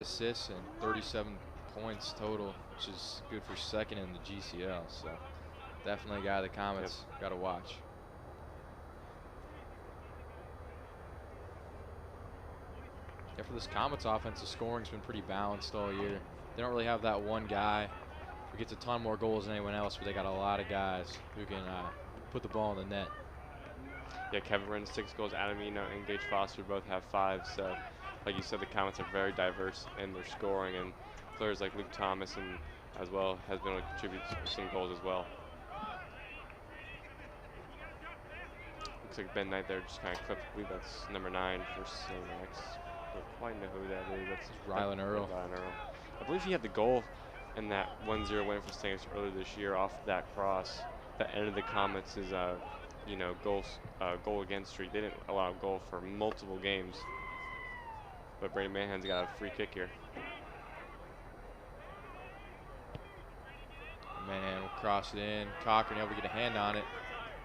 assists and 37 points total, which is good for second in the GCL. So definitely a guy the Comets got to watch. Yeah, for this Comets offense, the scoring's been pretty balanced all year. They don't really have that one guy who gets a ton more goals than anyone else, but they got a lot of guys who can put the ball in the net. Yeah, Kevin runs 6 goals. Adamino and Gage Foster both have 5. So, like you said, the Comets are very diverse in their scoring, and players like Luke Thomas and as well has been able to contribute some goals as well. Looks like Ben Knight there just kind of clipped. I believe that's number 9 for St. X. Don't quite know who that is. That's Rylan Earl. I believe he had the goal in that 1-0 win for St. X earlier this year off that cross. That ended the Comets' goal against streak. They didn't allow a goal for multiple games. But Brady Mahan's got a free kick here. Mahan will cross it in. Cochran able to get a hand on it.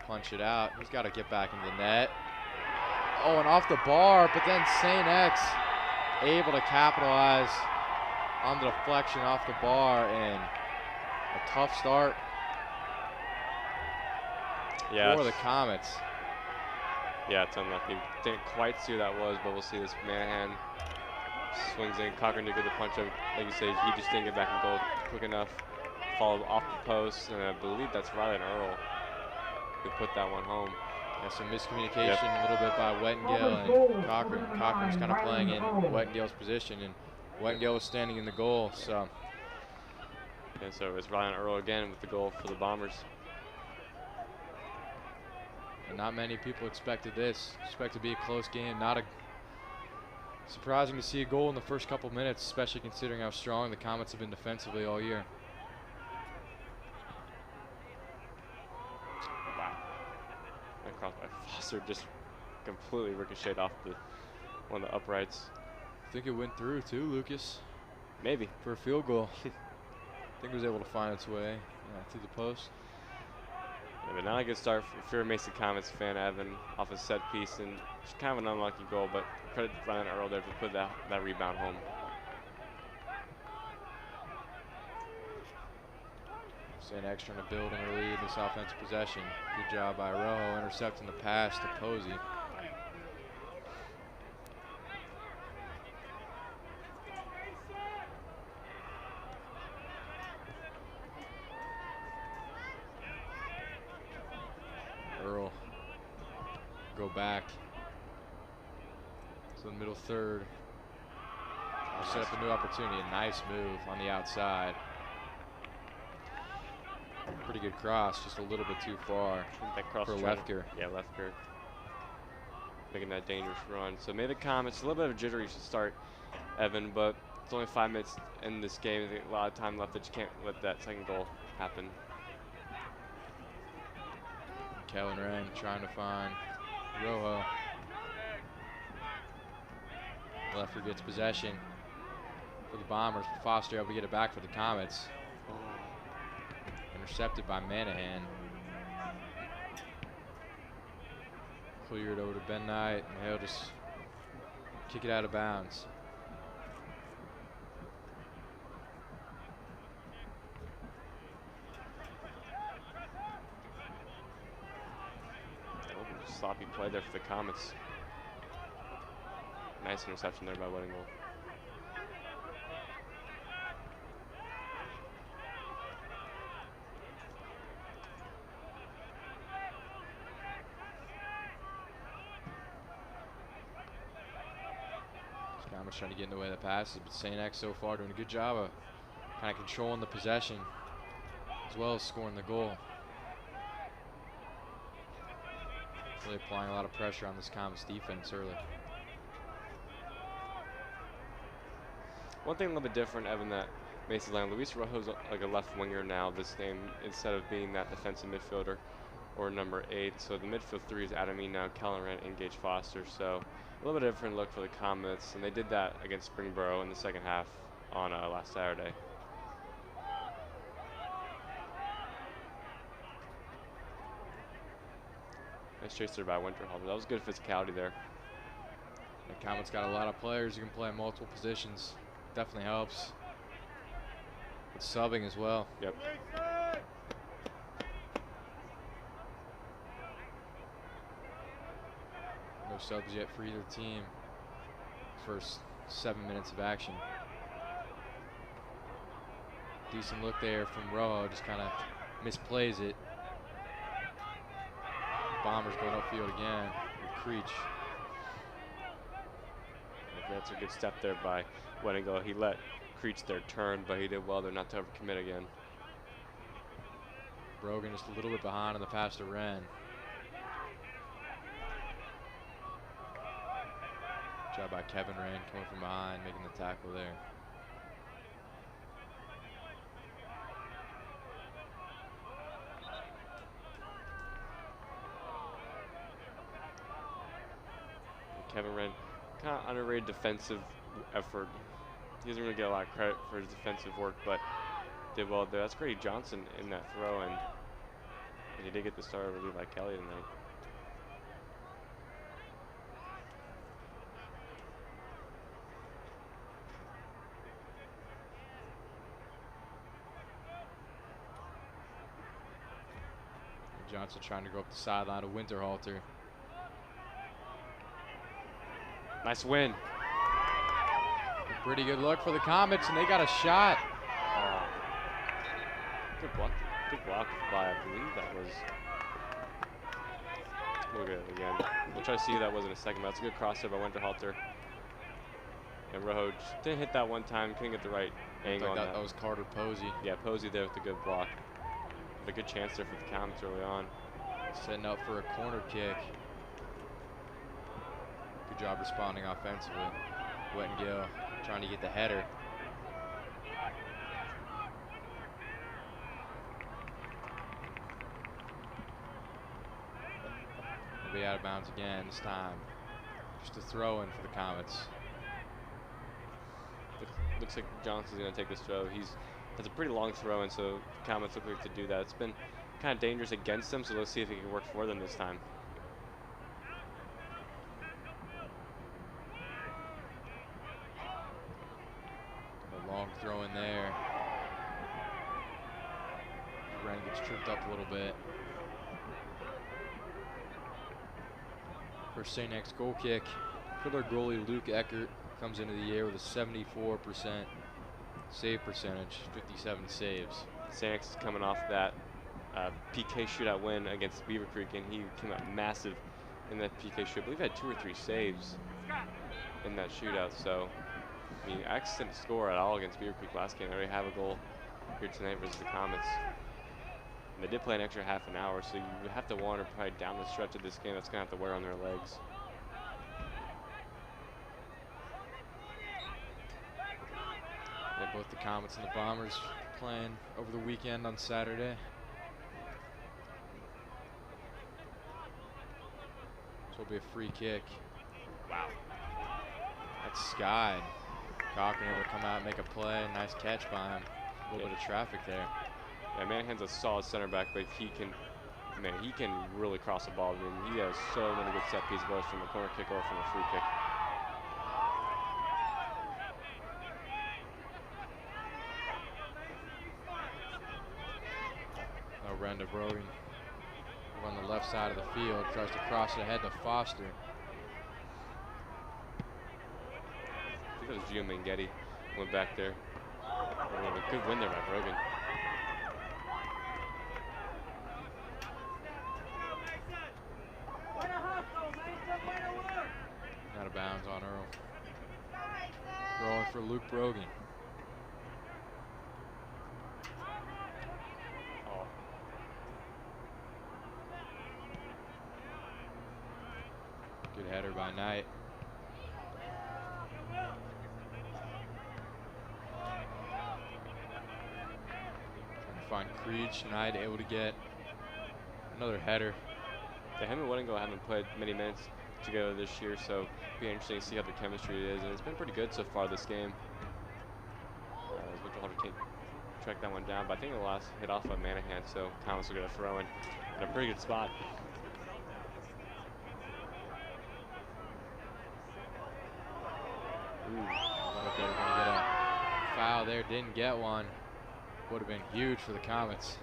Punch it out. He's got to get back into the net. Oh, and off the bar, but then St. X able to capitalize on the deflection off the bar, and a tough start for the Comets. Yeah, it's unlucky. Didn't quite see who that was, but we'll see this. Mahan swings in. Cochran did get the punch up. Like you say, he just didn't get back in goal quick enough. Followed off the post, and I believe that's Rylan Earl who put that one home. Yeah, some miscommunication a little bit by Wettengale and Cochran. Cochran's kind of playing in Wettengale's position, and Wettengale was standing in the goal. So, yeah, so it was Rylan Earl again with the goal for the Bombers. And not many people expected this. Expected to be a close game. Surprising to see a goal in the first couple minutes, especially considering how strong the Comets have been defensively all year. That cross by Foster just completely ricocheted off one of the uprights. I think it went through too, Lucas. Maybe. For a field goal. I think it was able to find its way through the post. Yeah, but not a good start if you're a Mesa Comets fan, Evan, off a set piece, and it's kind of an unlucky goal, but credit to Ryan Earl there to put that rebound home. St. X trying to build and lead this offensive possession. Good job by Rojo intercepting the pass to Posey. Earl go back to the middle third. Set up a new opportunity. A nice move on the outside. Pretty good cross, just a little bit too far for Lefker. Yeah, Lefker making that dangerous run. So maybe the Comets, a little bit of a jittery start, Evan, but it's only 5 minutes in this game. There's a lot of time left that you can't let that second goal happen. Kellen Wren trying to find Rojo. Lefker gets possession for the Bombers. Foster able to get it back for the Comets. Intercepted by Manahan. Cleared over to Ben Knight, and he'll just kick it out of bounds. Sloppy play there for the Comets. Nice interception there by Wettengale. Comets trying to get in the way of the passes, but St. X so far doing a good job of kind of controlling the possession as well as scoring the goal. Really applying a lot of pressure on this Comets defense early. One thing a little bit different, Evan, that Macy's Land, Luis Rojo's like a left winger now this game instead of being that defensive midfielder or number 8. So the midfield 3 is Adamino, Kellen Wren, and Gage Foster. So a little bit different look for the Comets, and they did that against Springboro in the second half on last Saturday. Nice chase there by Winterhall, but that was good physicality there. The Comets got a lot of players who can play in multiple positions. definitely helps. With subbing as well. Yep. No subs yet for either team. First 7 minutes of action. Decent look there from Rojo, just kind of misplays it. Bombers going upfield again with Creech. That's a good step there by Wendigo. He let Creech their turn, but he did well there not to overcommit again. Brogan just a little bit behind on the pass to Wren. Job by Kevin Wren coming from behind, making the tackle there. Kevin Wren, kind of underrated defensive effort. He doesn't really get a lot of credit for his defensive work, but did well there. That's Grady Johnson in that throw, and he did get the start over Levi Kelly tonight. Johnson trying to go up the sideline to Winterhalter. Nice win. A pretty good look for the Comets, and they got a shot. Good block. Good block by, I believe that was. Look at it again. We'll try to see who that was in a second. But that's a good crossover by Winterhalter. And Rojo just didn't hit that one time. Couldn't get the right angle on that. That was Carter Posey. Yeah, Posey there with a good block. But a good chance there for the Comets early on. Setting up for a corner kick. Good job responding offensively. Wettengill trying to get the header. He'll be out of bounds again this time. Just a throw in for the Comets. Looks like Johnson's going to take this throw. Has a pretty long throw, and so the Comets look like to do that. It's been kind of dangerous against them, so let's see if it can work for them this time. A long throw in there. Wren gets tripped up a little bit. For St. X goal kick, for their goalie Luke Eckert comes into the year with a 74% save percentage, 57 saves. St. X is coming off that PK shootout win against Beaver Creek, and he came out massive in that PK shootout. I believe he had 2 or 3 saves in that shootout. So, I mean, X didn't score at all against Beaver Creek last game. They already have a goal here tonight versus the Comets. And they did play an extra half an hour, so you have to wonder probably down the stretch of this game that's going to have to wear on their legs. Yeah, both the Comets and the Bombers playing over the weekend on Saturday. This will be a free kick. Wow. That's Sky. Cochran able to come out and make a play. Nice catch by him. A little bit of traffic there. Yeah, Manahan's a solid center back, but he can really cross the ball. I mean, he has so many good set pieces, both from the corner kick or from a free kick. Now Renda Brogan on the left side of the field, tries to cross it ahead to Foster. I think it was Gio Manghetti went back there. A good win there by Brogan. Out of bounds on Earl. Throwing for Luke Brogan. Oh. Good header by Knight. Trying to find Creech. Knight able to get another header. Yeah, him and Weddingo haven't played many minutes together this year, so it'll be interesting to see how the chemistry is, and it's been pretty good so far this game. Winterhalter can't track that one down, but I think the last hit off by Manahan, so Thomas will get a throw in a pretty good spot. Ooh, look like they were going to get a foul there, didn't get one. Would have been huge for the Comets.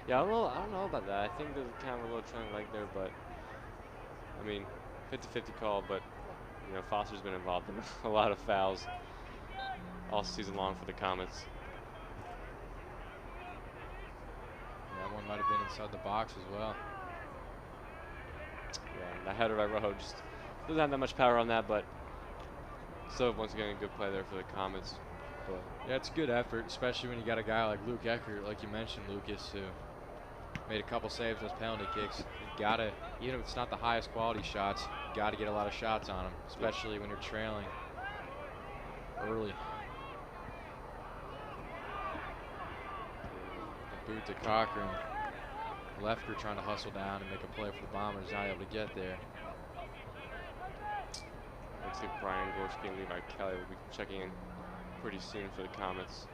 Yeah, I don't know about that. I think there's kind of a little trailing leg there, but I mean, 50-50 call. But you know, Foster's been involved in a lot of fouls all season long for the Comets. That one might have been inside the box as well. Yeah, that header by Rojo just doesn't have that much power on that, but still, once again, a good play there for the Comets. But yeah, it's a good effort, especially when you got a guy like Luke Eckert, like you mentioned, Lucas, who made a couple saves those penalty kicks. You gotta, even if it's not the highest quality shots, you gotta get a lot of shots on them, especially when you're trailing early. The boot to Cochran. Lefker trying to hustle down and make a play for the Bombers, not able to get there. looks like Brian Gorski and Levi Kelly will be checking in pretty soon for the Comets.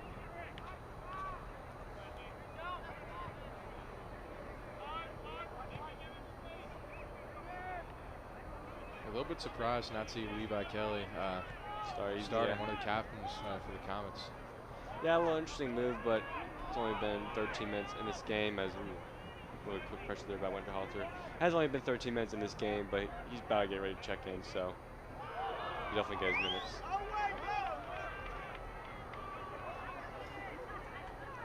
A little bit surprised not to see Levi Kelly starting one of the captains for the Comets. Yeah, a little interesting move, but it's only been 13 minutes in this game as really quick pressure there by Winterhalter. Has only been 13 minutes in this game, but he's about to get ready to check in, so he definitely gets minutes.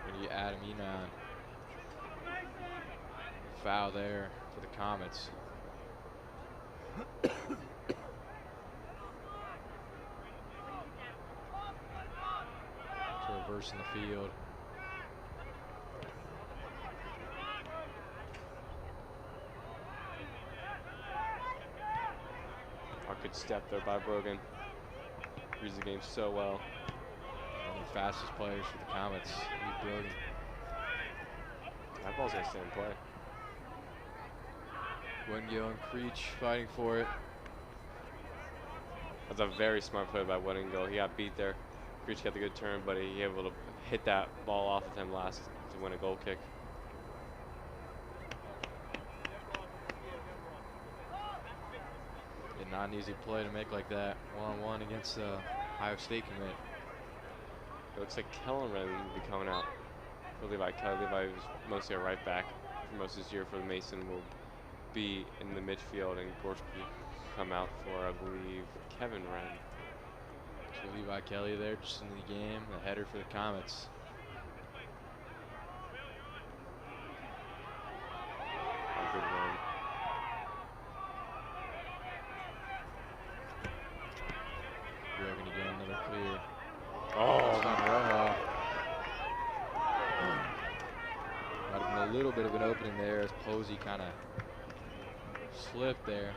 When you Adam Enon. Foul there for the Comets. To reverse in the field. Good step there by Brogan. Reads the game so well. One of the fastest players for the Comets. He's Brogan. That ball's gonna stay in play. Wengill and Creech fighting for it. That's a very smart play by Wengill. He got beat there. Creech got the good turn, but he able to hit that ball off of him last to win a goal kick. Not an easy play to make like that one-on-one against the Ohio State commit. It looks like Kellenren will be coming out for Levi Kelly. Levi was mostly a right back for most of this year for the Mason. Will be in the midfield, and Gorski come out for, I believe, Kevin Wren. So Levi Kelly there just in the game, the header for the Comets. A good run. Brogan again, another clear. Oh, it's on Rojo. Might have been a little bit of an opening there as Posey kind of slipped there.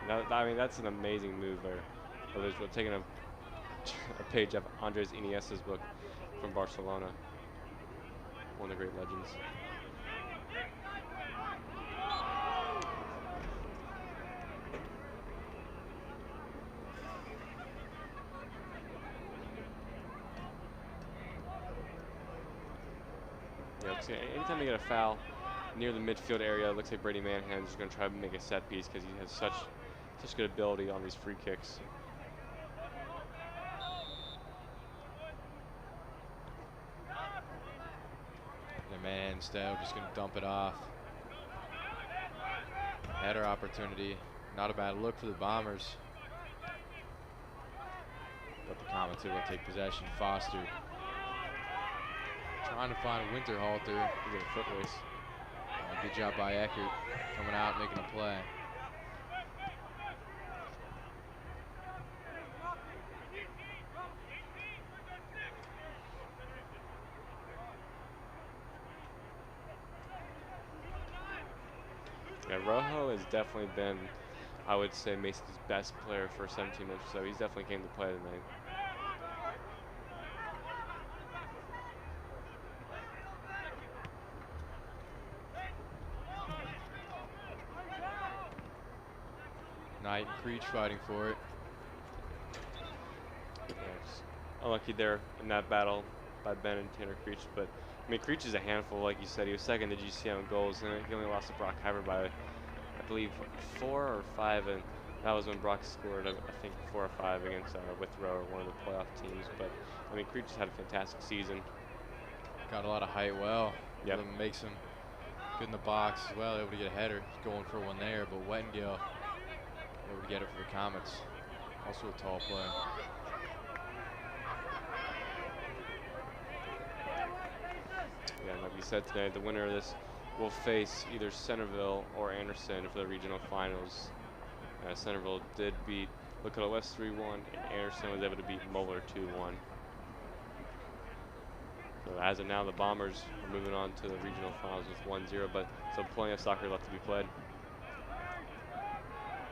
I mean, that's an amazing move there. We're taking a page of Andres Iniesta's book from Barcelona. One of the great legends. Yeah, anytime you get a foul near the midfield area, it looks like Brady Manhan's just going to try to make a set piece because he has such good ability on these free kicks. The man instead just going to dump it off. Header opportunity. Not a bad look for the Bombers. But the Comets will take possession. Foster trying to find Winterhalter. He's in a foot race. Good job by Eckert coming out making a play. Yeah, Rojo has definitely been, I would say, Mason's best player for 17 minutes, so he's definitely came to play tonight. Knight and Creech fighting for it. Yeah, just unlucky there in that battle by Ben and Tanner Creech, but I mean, Creech is a handful, like you said. He was second to GCM in goals, and he only lost to Brock Hyver by, I believe, 4 or 5, and That was when Brock scored, I think, 4 or 5 against Withrow, one of the playoff teams. But I mean, Creed just had a fantastic season. Got a lot of height. Well, Yep. makes him good in the box as well. Able to get a header, going for one there. But Wettengill able to get it for the Comets. Also a tall player. Yeah, like we said today, the winner of this will face either Centerville or Anderson for the regional finals. Centerville did beat Lakota West 3-1, and Anderson was able to beat Moeller 2-1. So as of now, the Bombers are moving on to the regional finals with 1-0, but so plenty of soccer left to be played.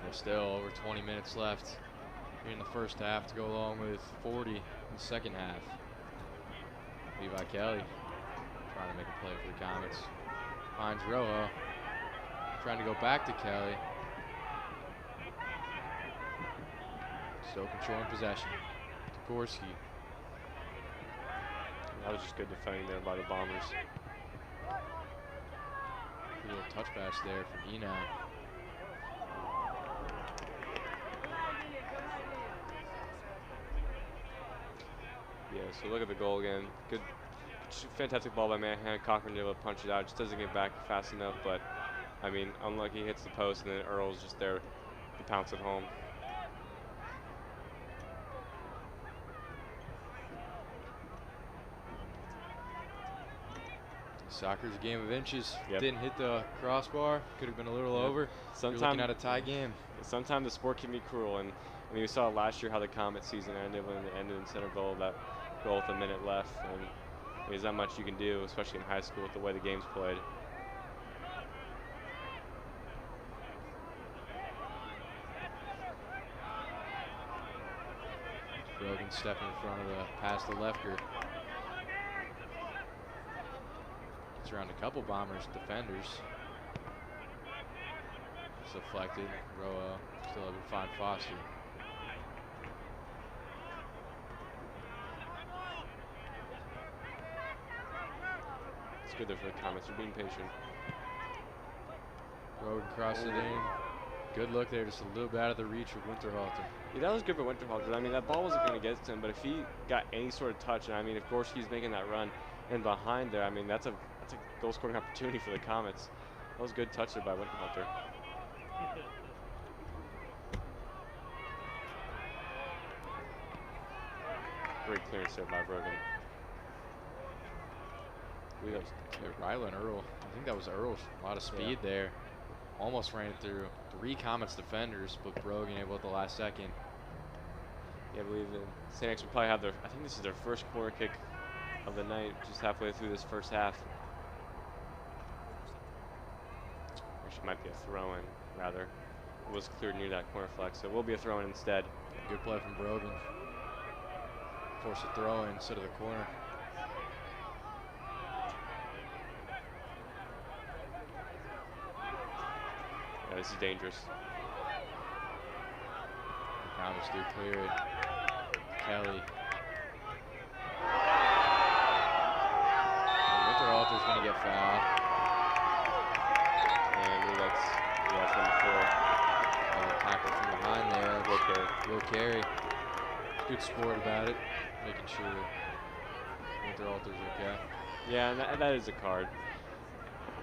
There's still over 20 minutes left here in the first half to go along with 40 in the second half. Levi Kelly trying to make a play for the Comets. Finds Rojo. Trying to go back to Kelly. Still controlling possession. Gorski. That was just good defending there by the Bombers. A little touch pass there from Enon. Yeah, so look at the goal again. Good, fantastic ball by Manhan. Cochran able to punch it out. Just doesn't get back fast enough, but I mean, unlucky, hits the post, and then Earl's just there to pounce it home. Soccer's a game of inches. Yep. Didn't hit the crossbar. Could have been a little over. You're looking at a tie game. Sometimes the sport can be cruel, and I mean, we saw last year how the Comet season ended when it ended in Centerville, that goal with a minute left, and there's not much you can do, especially in high school with the way the game's played. Brogan stepping in front of the past the lefter. Gets around a couple Bombers defenders. It's deflected. Roa still able to find Foster. It's good there for the Comets. They're being patient. Brogan crossed it in. Good look there, just a little bit out of the reach of Winterhalter. Yeah, that was good for Winterhalter. I mean, that ball wasn't going to get to him, but if he got any sort of touch, and I mean, if Gorski's making that run and behind there, I mean, that's a goal scoring opportunity for the Comets. That was a good touch there by Winterhalter. Great clearance there by Brogan. Rylan and Earl. I think that was Earl. A lot of speed there. Almost ran it through 3 Comets defenders, but Brogan able at the last second. Yeah, I believe St. X will probably have their, I think this is their first corner kick of the night, just halfway through this first half. Actually, might be a throw-in, rather. It was cleared near that corner flag, so it will be a throw-in instead. Good play from Brogan. Force a throw-in instead of the corner. Yeah, this is dangerous. Comets do clear it. Kelly. Winterhalter's going to get fouled. And that's number 4. Tackle from behind there. Will carry. Good sport about it, making sure Winterhalter's okay. Yeah, and that is a card.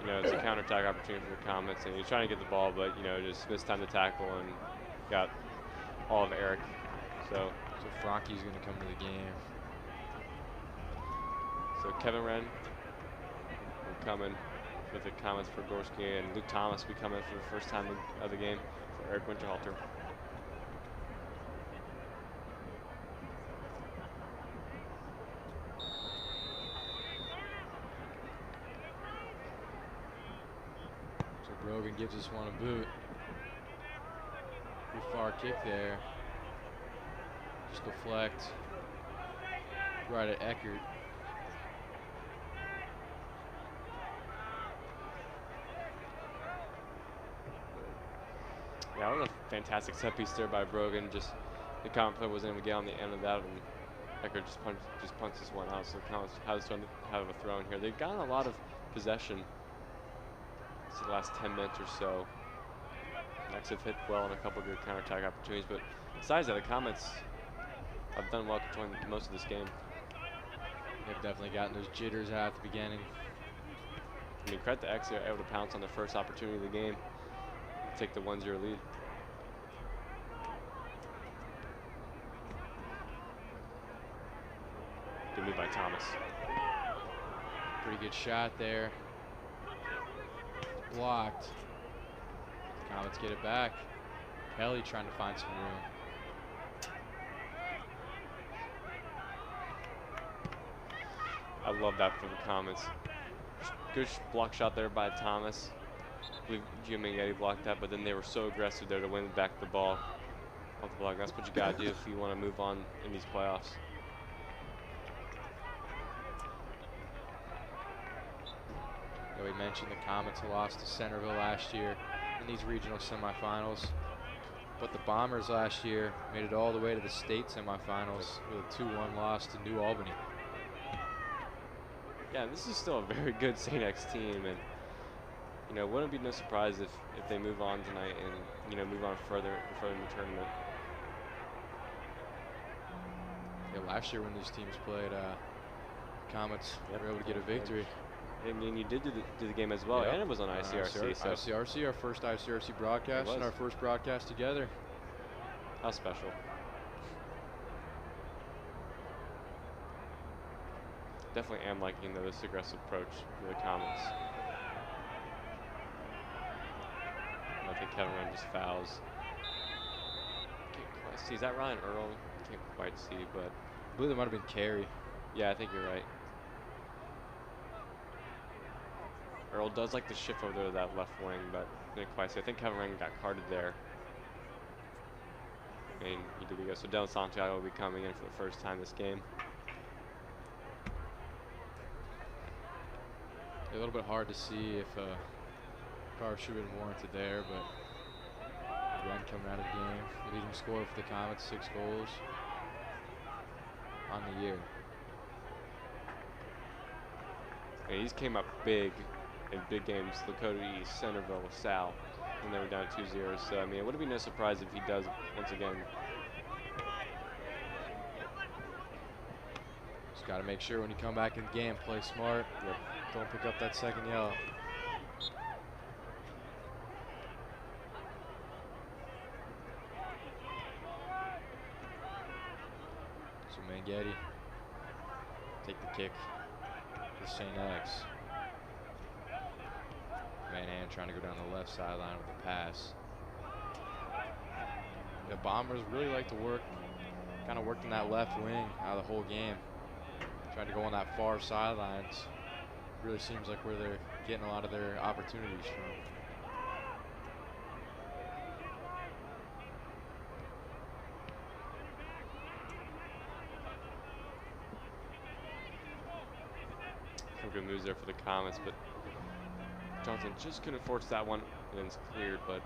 You know, it's a counterattack opportunity for the Comets, and you're trying to get the ball, but, you know, just missed time to tackle and got all of Eric. So Frankie's going to come to the game. So Kevin Wren will come in with the Comets for Gorski, and Luke Thomas will be coming for the first time of the game for Eric Winterhalter. Brogan gives us one a boot. Good far kick there. Just deflect. Right at Eckert. Yeah, that was a fantastic set piece there by Brogan. Just the Comet player wasn't able to get on the end of that, and Eckert just punched this one out. So the Comets have a throw in here. They've gotten a lot of possession the last 10 minutes or so. Next have hit well on a couple good counterattack opportunities, but besides that, the Comets have done well controlling most of this game. They've definitely gotten those jitters out at the beginning. I mean, credit to X, they're able to pounce on the first opportunity of the game, take the 1-0 lead. Good move by Thomas. Pretty good shot there. Blocked. Comets get it back. Kelly trying to find some room. I love that for the Comets. Good block shot there by Thomas. I believe Giamanghetti blocked that, but then they were so aggressive there to win back the ball off the block. That's what you got to do if you want to move on in these playoffs. Yeah, we mentioned the Comets lost to Centerville last year in these regional semifinals, but the Bombers last year made it all the way to the state semifinals with a 2-1 loss to New Albany. Yeah, this is still a very good St. X team, and you know, wouldn't be no surprise if they move on tonight and, you know, move on further in the tournament. Yeah, last year when these teams played, Comets were able to get a victory. And you did do the game as well, and it was on ICRC. So ICRC, our first ICRC broadcast, and our first broadcast together. How special. Definitely am liking this aggressive approach to the Comets. I think Kevin Wren just fouls. Can't quite see. Is that Ryan Earl? Can't quite see, but I believe it might have been Carey. Yeah, I think you're right. Earl does like to shift over to that left wing, but didn't quite see. I think Kevin Wren got carded there. And he did go. So Dylan Santiago will be coming in for the first time this game. A little bit hard to see if card should have been warranted there, but Wren coming out of the game, leading scorer for the Comets, 6 goals on the year. And he's came up big in big games, Lakota East, Centerville, Sal, when they were down 2-0. So I mean, it wouldn't be no surprise if he does once again. Just got to make sure when you come back in the game, play smart. Yep. Don't pick up that second yellow. So Manghetti take the kick to St. X. Manhan trying to go down the left sideline with the pass. The Bombers really like to work, kind of worked in that left wing out of the whole game. Trying to go on that far sidelines. Really seems like where they're getting a lot of their opportunities from. Some good moves there for the Comets, but Johnson just couldn't force that one, and it's cleared. But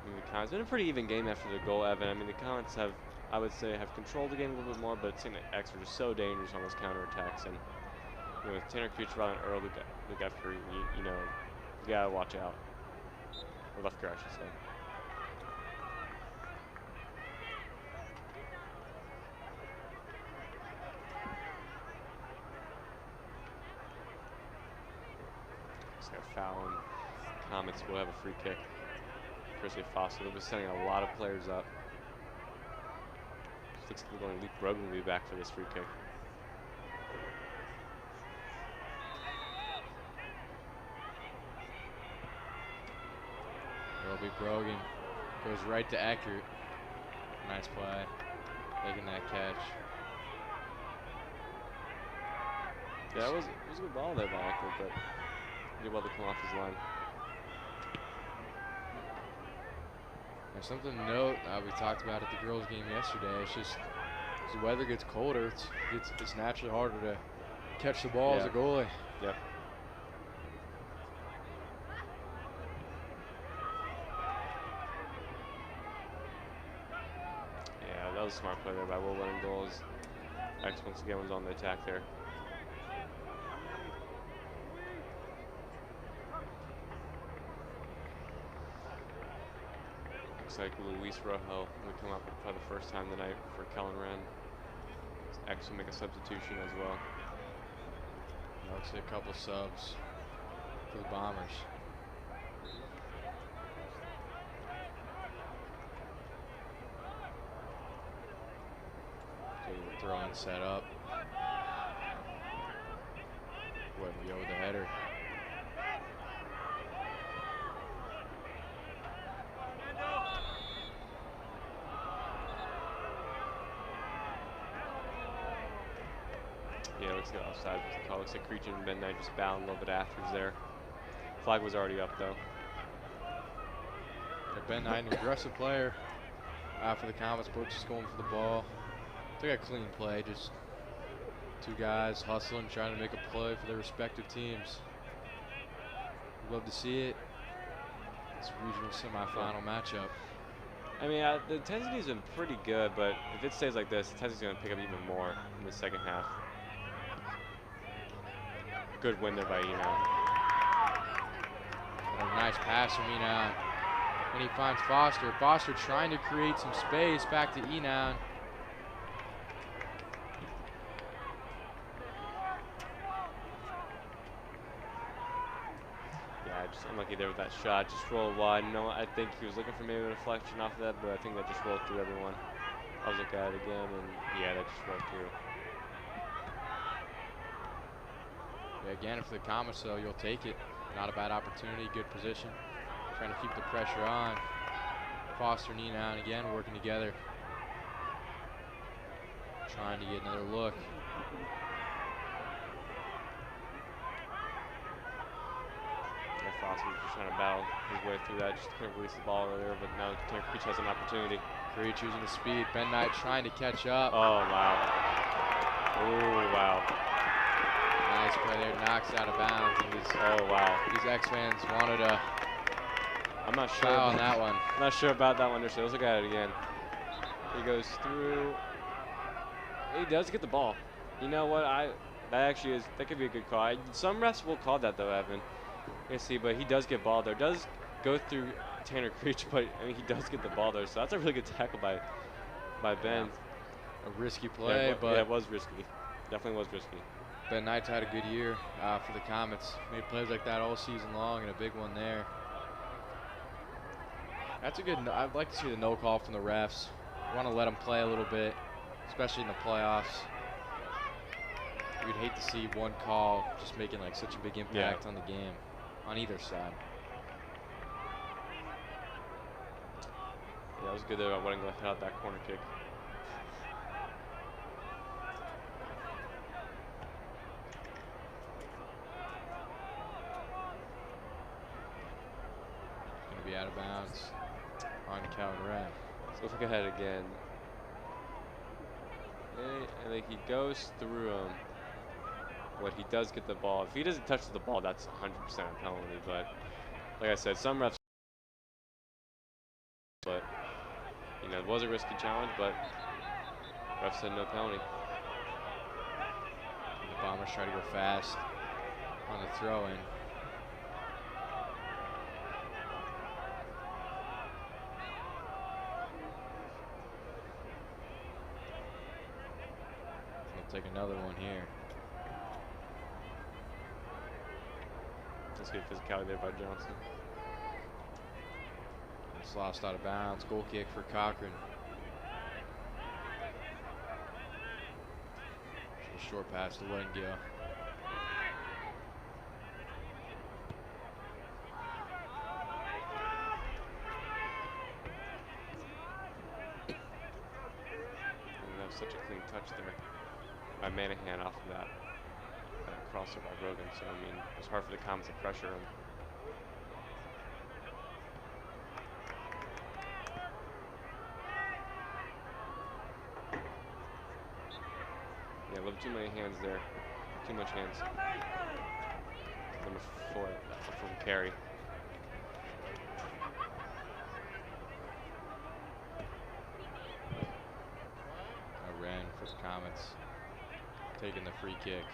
I mean, the Comets been a pretty even game after the goal, Evan. I mean, the Comets have, I would say, have controlled the game a little bit more, but it seemed like X were just so dangerous on those counterattacks. And you know, with Tanner Creech running early, look after you know, you gotta watch out. Or Lefker, I should say. Just got a foul, and Comets will have a free kick. Chris Fossil will be sending a lot of players up. Looks like we're going to Luke Brogan will be back for this free kick. It'll be Brogan. Goes right to Eckert. Nice play. Taking that catch. Yeah, it was a good ball there by Eckert, but he did well to come off his line. There's something to note we talked about at the girls' game yesterday. It's just as the weather gets colder, it's naturally harder to catch the ball as a goalie. Yep. Yeah, that was a smart play there by Will winning goals. X once again was on the attack there. looks like Luis Rojo will come up for the first time tonight for Kellen Wren. X will make a substitution as well. Looks like a couple subs for the Bombers. Throwing set up. Wouldn't go with the header. Yeah, looks like offside. Looks like Creech and Ben Knight just bowing a little bit afterwards there. Flag was already up though. Yeah, Ben Knight, an aggressive player. For the Comets, both just going for the ball. They got a clean play, just two guys hustling, trying to make a play for their respective teams. Love to see it. It's a regional semifinal matchup. I mean, the intensity's been pretty good, but if it stays like this, the intensity's going to pick up even more in the second half. Good win there by Enon. A nice pass from Enon. And he finds Foster. Foster trying to create some space back to Enon. Just unlucky there with that shot. Just rolled wide. No, I think he was looking for maybe a deflection off of that, but I think that just rolled through everyone. I was looking at it again, and yeah, that just rolled through. Yeah, again, for the Comets, though, you'll take it. Not a bad opportunity, good position. Trying to keep the pressure on. Foster and Enon again working together. Trying to get another look. Foster was just trying to battle his way through that. Just couldn't release the ball earlier, but now Creech has an opportunity. Creech using the speed. Ben Knight trying to catch up. Oh, wow. Oh, wow. Nice play there. Knocks out of bounds. Oh, wow. These X-fans wanted a I'm not sure on that one. I'm not sure about that one. Let's look at it again. He goes through. He does get the ball. You know what? That could be a good call. Some refs will call that, though, Evan. You see, but he does get ball there. Does go through Tanner Creech, but I mean, he does get the ball there. So that's a really good tackle by Ben. A risky play, yeah, but yeah, it was risky. Definitely was risky. Ben Knight's had a good year for the Comets. Made plays like that all season long, and a big one there. That's a good. I'd like to see the no call from the refs. Want to let them play a little bit, especially in the playoffs. We'd hate to see one call just making like such a big impact on the game, on either side. Yeah, it was good there. I wasn't going to hit out that corner kick. Going to be out of bounds on Kellen Wren. So let's look ahead again. Okay, and then he goes through him. But he does get the ball. If he doesn't touch the ball, that's 100% a penalty. But like I said, some refs. But you know, it was a risky challenge. But refs said no penalty. The Bombers try to go fast on the throw-in. They'll take another one here. Let's get physicality there by Johnson. It's lost out of bounds. Goal kick for Cochran. So short pass to Wengill. That was such a clean touch there by Manahan off of that crossover by Rogan. So I mean, it was hard for the Comets to pressure him. Yeah, a little too many hands there. Too much hands. Number 4 from Carey. Wren for the Comets. Taking the free kick.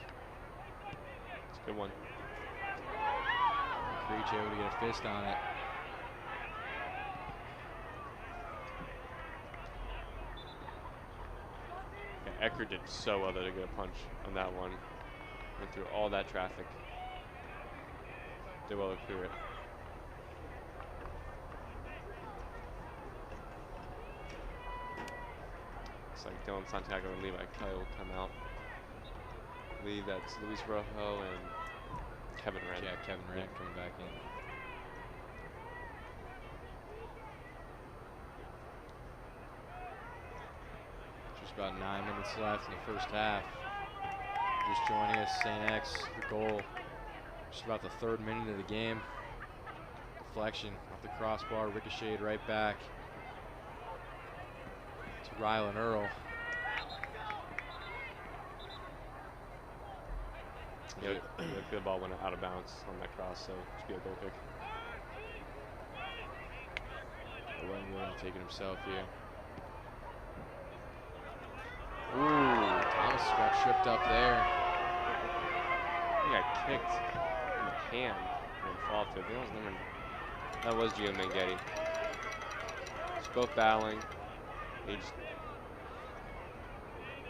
It's a good one. Creech able to get a fist on it. Eckert did so well there to get a punch on that one. Went through all that traffic. Did well to clear it. Looks like Dylan Santiago and Levi Kelly will come out. I believe that's Luis Rojo and Kevin Wren. Yeah, Kevin Wren coming back in. Just about 9 minutes left in the first half. Just joining us, St. X, the goal. Just about the 3rd minute of the game. Deflection off the crossbar, ricocheted right back to Rylan Earl. Yeah, the ball went out of bounds on that cross, so it should be a goal kick. William taking himself here. Ooh, Thomas got tripped up there. He got kicked in the hand and fall to it. That was Gio Mengetti. Just both battling. He just,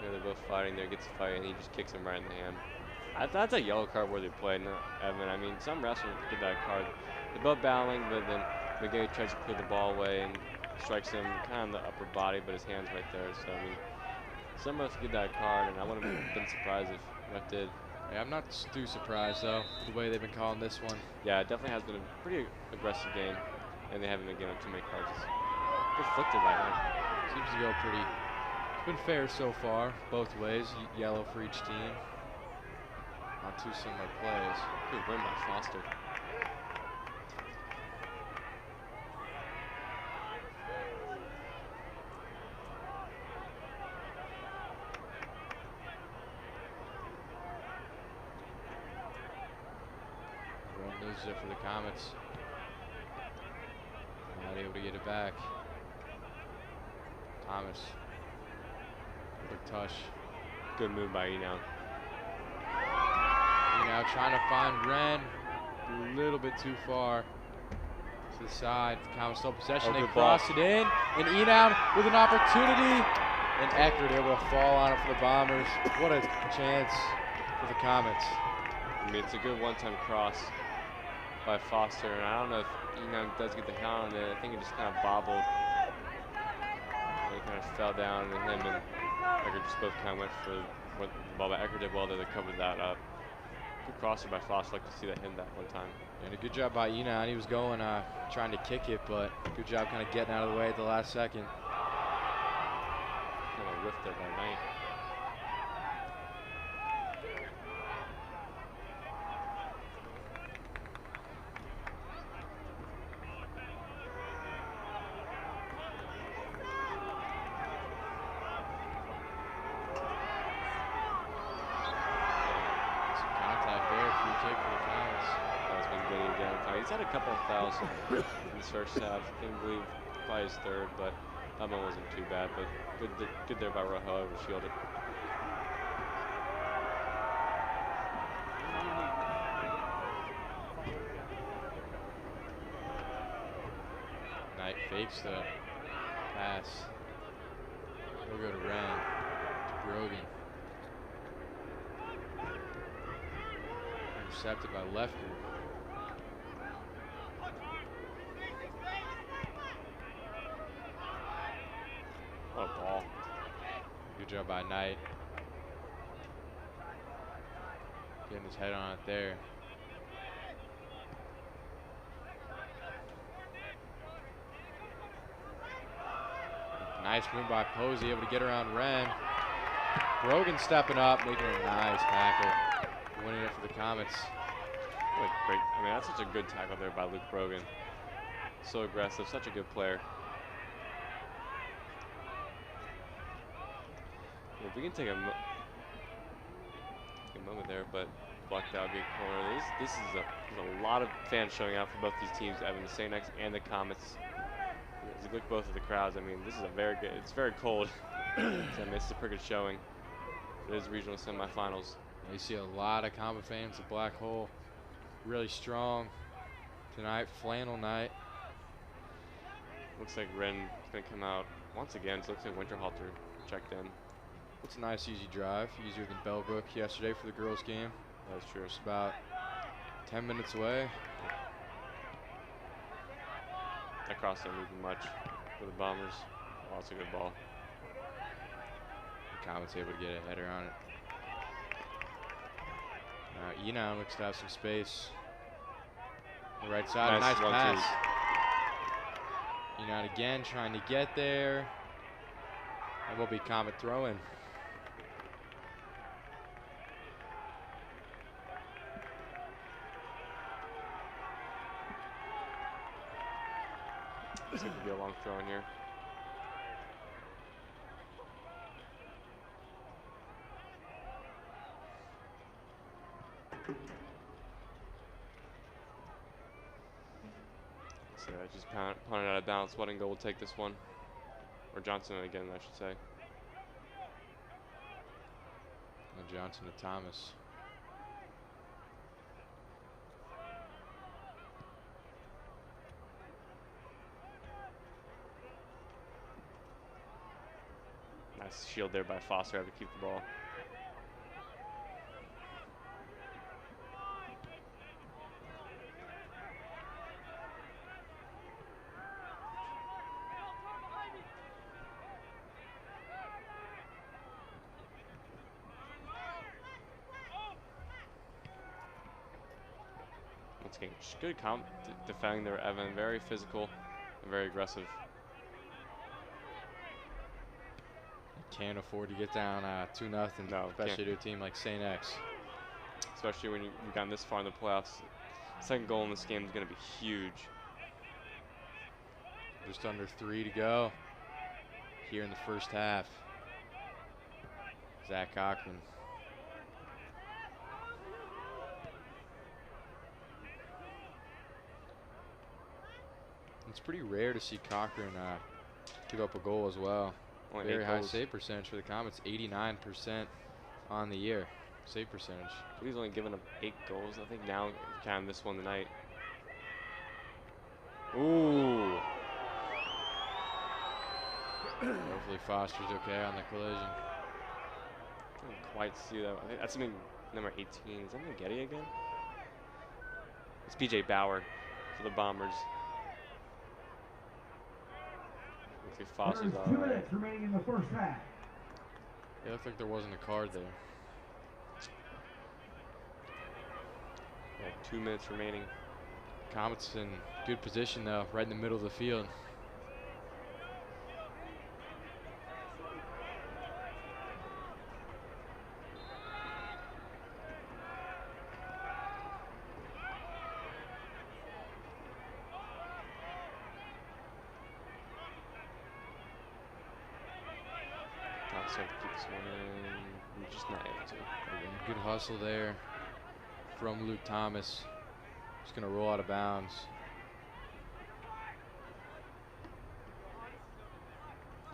they're both fighting there, gets a fight, and he just kicks him right in the hand. That's a yellow card worthy play, no, Evan. I mean, some wrestlers get that card. They're both battling, but then Mengetti tries to clear the ball away and strikes him kind of in the upper body, but his hand's right there. So, I mean, some refs get that card, and I wouldn't have been surprised if ref did. Yeah, I'm not too surprised, though, the way they've been calling this one. Yeah, it definitely has been a pretty aggressive game, and they haven't been giving up too many cards. Conflicted by him. Seems to go pretty. It's been fair so far, both ways. Yellow for each team. Not too similar plays. Good win by Foster. Everyone loses it for the Comets. Not able to get it back. Thomas. Quick touch. Good move by Enow. Now trying to find Wren, a little bit too far to the side. The Comets still possession. They cross it in, and Enow with an opportunity, and Eckert able to fall on it for the Bombers. What a chance for the Comets. I mean, it's a good one-time cross by Foster, and I don't know if Enow does get the count on it. I think it just kind of bobbled. It kind of fell down, and him and Eckert just both kind of went for what the ball. But Eckert did well there to cover that up. Good crosser by Foster. Like to see that hit that one time. And a good job by Enow. He was going, trying to kick it, but good job kind of getting out of the way at the last second. Kind of whiffed it by Knight. He's had a couple of fouls in this first half. I can't believe probably his 3rd, but that one wasn't too bad. But good there by Rojo, over shielded. Knight fakes the pass. He'll go to Wren, to Brogan. Intercepted by Lefker. What a ball. Good job by Knight. Getting his head on it there. Nice move by Posey, able to get around Wren. Brogan stepping up, making a nice tackle. Winning it for the Comets. Really great. I mean, that's such a good tackle there by Luke Brogan. So aggressive, such a good player. If we can take a moment there, but blocked out big corner. This is there's a lot of fans showing out for both these teams, Evan, the St. X and the Comets. As you look both of the crowds, I mean, this is a very good. It's very cold. So, I mean, it's a pretty good showing. It is regional semifinals. You see a lot of Comet fans at Black Hole. Really strong tonight. Flannel night. Looks like Wren is going to come out once again. So it looks like Winterhalter checked in. It's a nice, easy drive. Easier than Bellbrook yesterday for the girls' game. That's true. It's about 10 minutes away. That cross didn't move much for the Bombers. Oh, that's a good ball. Comet's able to get a header on it. Enon looks to have some space. The right side, nice pass. Enon again trying to get there. And will be Comet throwing. This could be a long throw in here. So I just punted out of bounds. Weddingo will take this one. Or Johnson again, I should say. And Johnson to Thomas. Nice shield there by Foster. Had to keep the ball. Once again, just good defending there, Evan. Very physical and very aggressive. Can't afford to get down 2-0, no, especially to a team like St. X. Especially when you've gotten this far in the playoffs. Second goal in this game is going to be huge. Just under 3 to go here in the first half. Zach Cochran. It's pretty rare to see Cochran give up a goal as well. Only Very high goals. save percentage for the Comets, 89% on the year. Save percentage. He's only given up 8 goals. I think now can this one tonight. Ooh. Hopefully Foster's okay on the collision. I don't quite see that. I think that's something number 18. Is that Getty again? It's PJ Bauer for the Bombers. Foster's all 2 right. minutes remaining in the first half. It looked like there wasn't a card there. Yeah, 2 minutes remaining. Comets in good position though, right in the middle of the field. So keep this one in. We're just not able to. Again, good hustle there from Luke Thomas. Just gonna roll out of bounds.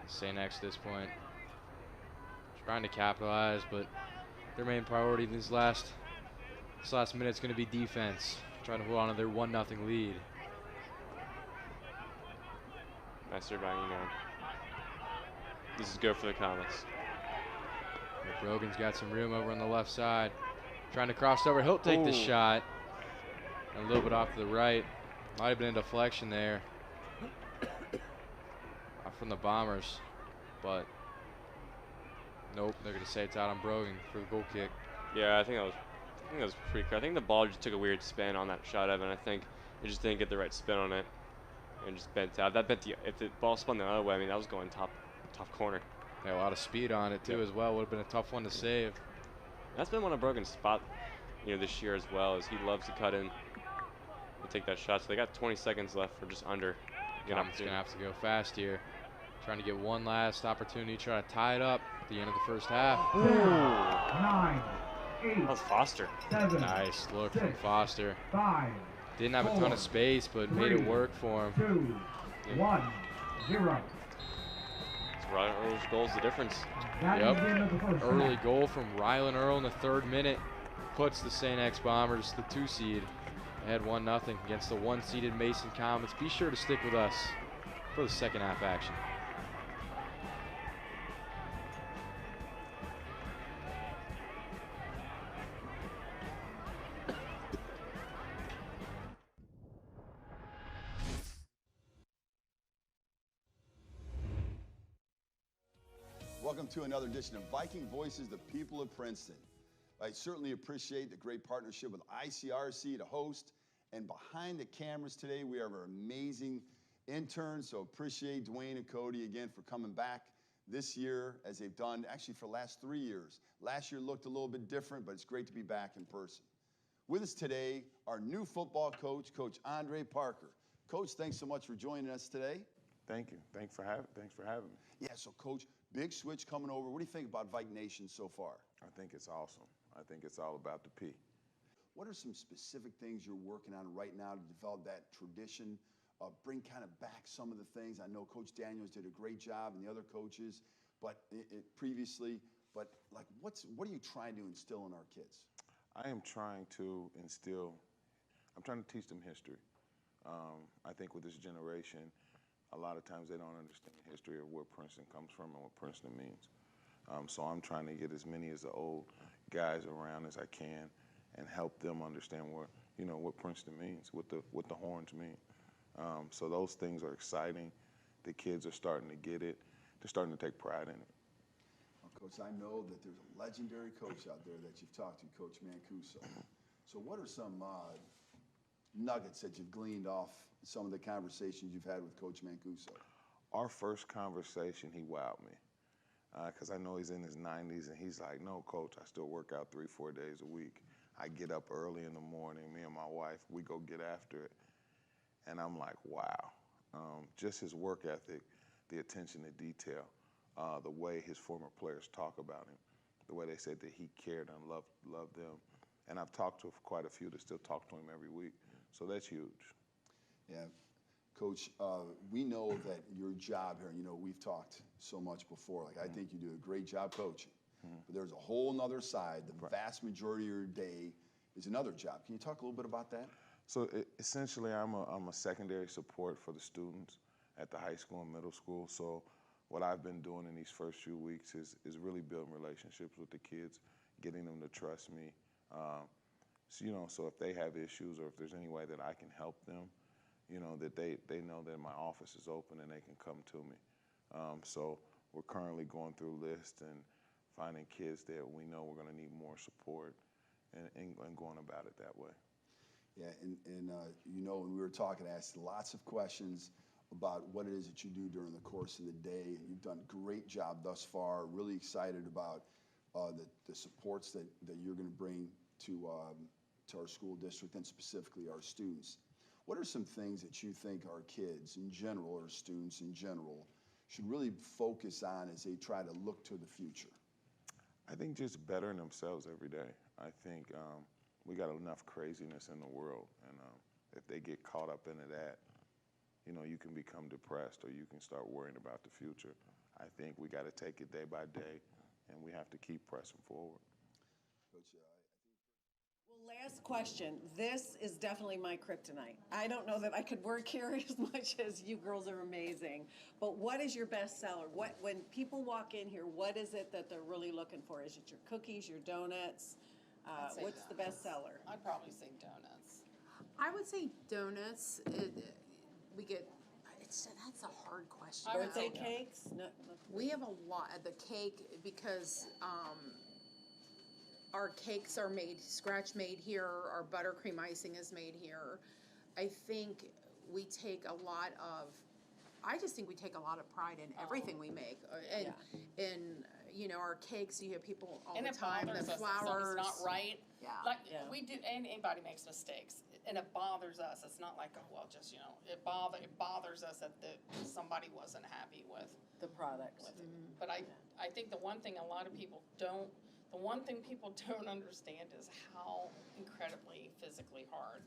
St. X at this point trying to capitalize, but their main priority this last minute is going to be defense. Trying to hold on to their 1-0 lead. Nice serve by Enon. This is good for the Comets. Brogan's got some room over on the left side. Trying to cross over. He'll take the shot. A little bit off to the right. Might have been a deflection there from the Bombers. But nope, they're going to say it's out on Brogan for the goal kick. Yeah, I think that was pretty clear. I think the ball just took a weird spin on that shot, Evan. I think it just didn't get the right spin on it and just bent out. That bent if the ball spun the other way, I mean, that was going top corner. Yeah, a lot of speed on it too as well. Would have been a tough one to save. That's been one of Brogan's spot, this year as well, is he loves to cut in and take that shot. So they got 20 seconds left for just under. Comet's going to have to go fast here. Trying to get one last opportunity, try to tie it up at the end of the first half. 10, 9, 8. That was Foster. 7. Nice look 6, from Foster. 5. Didn't have a ton of space, but made it work for him. 2, 1, 0. Rylan Earl's goal's the difference. Yep. Early goal from Rylan Earl in the 3rd minute puts the St. X Bombers, the 2 seed, ahead 1-0 against the 1-seeded Mason Comets. Be sure to stick with us for the second half action. Welcome to another edition of Viking Voices, the people of Princeton. I certainly appreciate the great partnership with ICRC to host. And behind the cameras today, we have our amazing interns. So appreciate Dwayne and Cody again for coming back this year as they've done actually for the last 3 years. Last year looked a little bit different, but it's great to be back in person. With us today, our new football coach, Coach Andre Parker. Coach, thanks so much for joining us today. Thank you. Thanks for having me. Yeah, so Coach, big switch coming over. What do you think about Viking Nation so far? I think it's awesome. I think it's all about the P. What are some specific things you're working on right now to develop that tradition, bring kind of back some of the things? I know Coach Daniels did a great job and the other coaches, but previously, but like what are you trying to instill in our kids? I am trying to I'm trying to teach them history. I think with this generation, a lot of times they don't understand the history of where Princeton comes from and what Princeton means. So I'm trying to get as many of the old guys around as I can and help them understand what Princeton means, what the horns mean. So those things are exciting. The kids are starting to get it. They're starting to take pride in it. Well, Coach, I know that there's a legendary coach out there that you've talked to, Coach Mancuso. So what are some nuggets that you've gleaned off some of the conversations you've had with Coach Mancuso? Our first conversation, he wowed me. Because I know he's in his 90s, and he's like, no, Coach, I still work out 3-4 days a week. I get up early in the morning, me and my wife, we go get after it. And I'm like, wow. Just his work ethic, the attention to detail, the way his former players talk about him, the way they said that he cared and loved them. And I've talked to quite a few that still talk to him every week. So that's huge. Yeah. Coach, we know that your job here, we've talked so much before. Like, I think you do a great job coaching. But there's a whole nother side. The vast majority of your day is another job. Can you talk a little bit about that? So essentially, I'm a secondary support for the students at the high school and middle school. So what I've been doing in these first few weeks is really building relationships with the kids, getting them to trust me. So if they have issues or if there's any way that I can help them, that they know that my office is open and they can come to me. So we're currently going through lists and finding kids that we know we're going to need more support and going about it that way. Yeah, and when we were talking, I asked lots of questions about what it is that you do during the course of the day. You've done a great job thus far. Really excited about the supports that you're going to bring to our school district and specifically our students. What are some things that you think our kids in general or students in general should really focus on as they try to look to the future? I think just bettering themselves every day. I think we got enough craziness in the world, and if they get caught up into that, you can become depressed or you can start worrying about the future. I think we got to take it day by day, and we have to keep pressing forward. Coach, Well, last question. This is definitely my kryptonite. I don't know that I could work here as much as you girls are amazing, but what is your best seller? When people walk in here, what is it that they're really looking for? Is it your cookies, your donuts? What's the best seller? I'd probably say donuts. I would say donuts. That's a hard question. I would Birthday say cakes? No. We have a lot of the cake because our cakes are scratch made here. Our buttercream icing is made here. I think we take a lot of pride in everything we make. And our cakes, you have people all And the it time, bothers the us if flowers. something's not right. Yeah. Like, Yeah. we do, anybody makes mistakes, and it bothers us. It's not like, it bothers us that somebody wasn't happy with The product. it. But I think the one thing people don't understand is how incredibly physically hard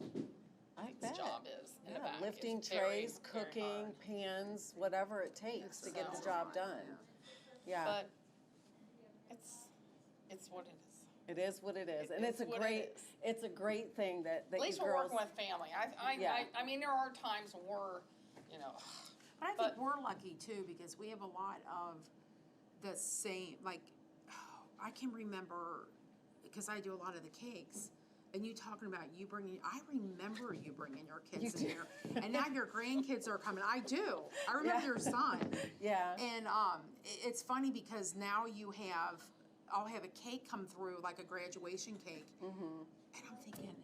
I this bet. job is in the Yeah, back. lifting It's very, trays, very cooking, hard. pans, whatever it takes to get the So- job done. Yeah, But it's what it is. it is what it is, and It's what it is. it's a great thing that At you least we're girls. working with family. Yeah. I mean, there are times when we're, But I But- think we're lucky too, because we have a lot of the same, I can remember, because I do a lot of the cakes, and you talking about you bringing, I remember you bringing your kids in here, and now your grandkids are coming. I do. I remember your son. Yeah. And it's funny because now I'll have a cake come through, like a graduation cake, and I'm thinking,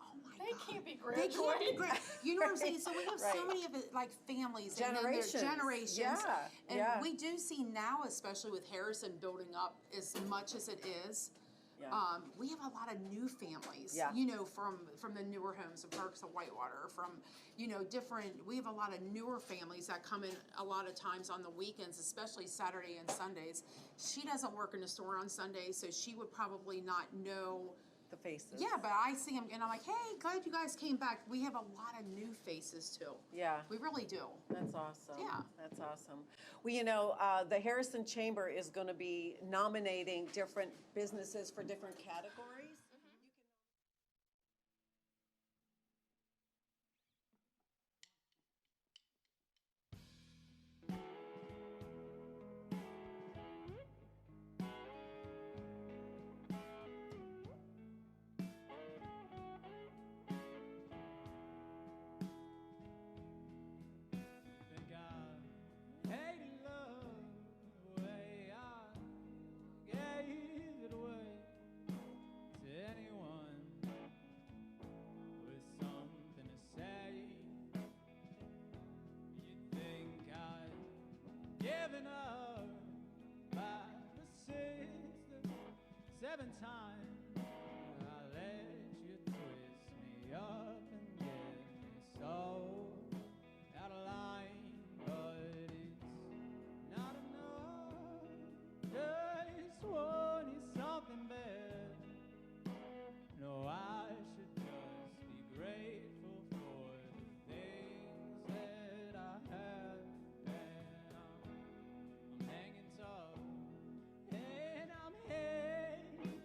oh my They God. can't be They can't be graduating. You know what I'm saying? So we have so Right. many of it, like families. Generations. And then generations. Yeah, And yeah. we do see now, especially with Harrison building up as much as it is, Yeah. we have a lot of new families, Yeah. you know, from the newer homes, the Parks of Whitewater, from, you know, we have a lot of newer families that come in a lot of times on the weekends, especially Saturday and Sundays. She doesn't work in the store on Sundays, so she would probably not know. The faces. Yeah, but I see them and I'm like, hey, glad you guys came back. We have a lot of new faces too. Yeah. We really do. That's awesome. Yeah. That's awesome. Well, you know, the Harrison Chamber is going to be nominating different businesses for different categories. Given up by the 7 times, I let you twist me up and get me so out of line, but it's not enough. Just wanting something better. No, I should just be grateful for the things that I have. I'm hanging tough, and I'm hanging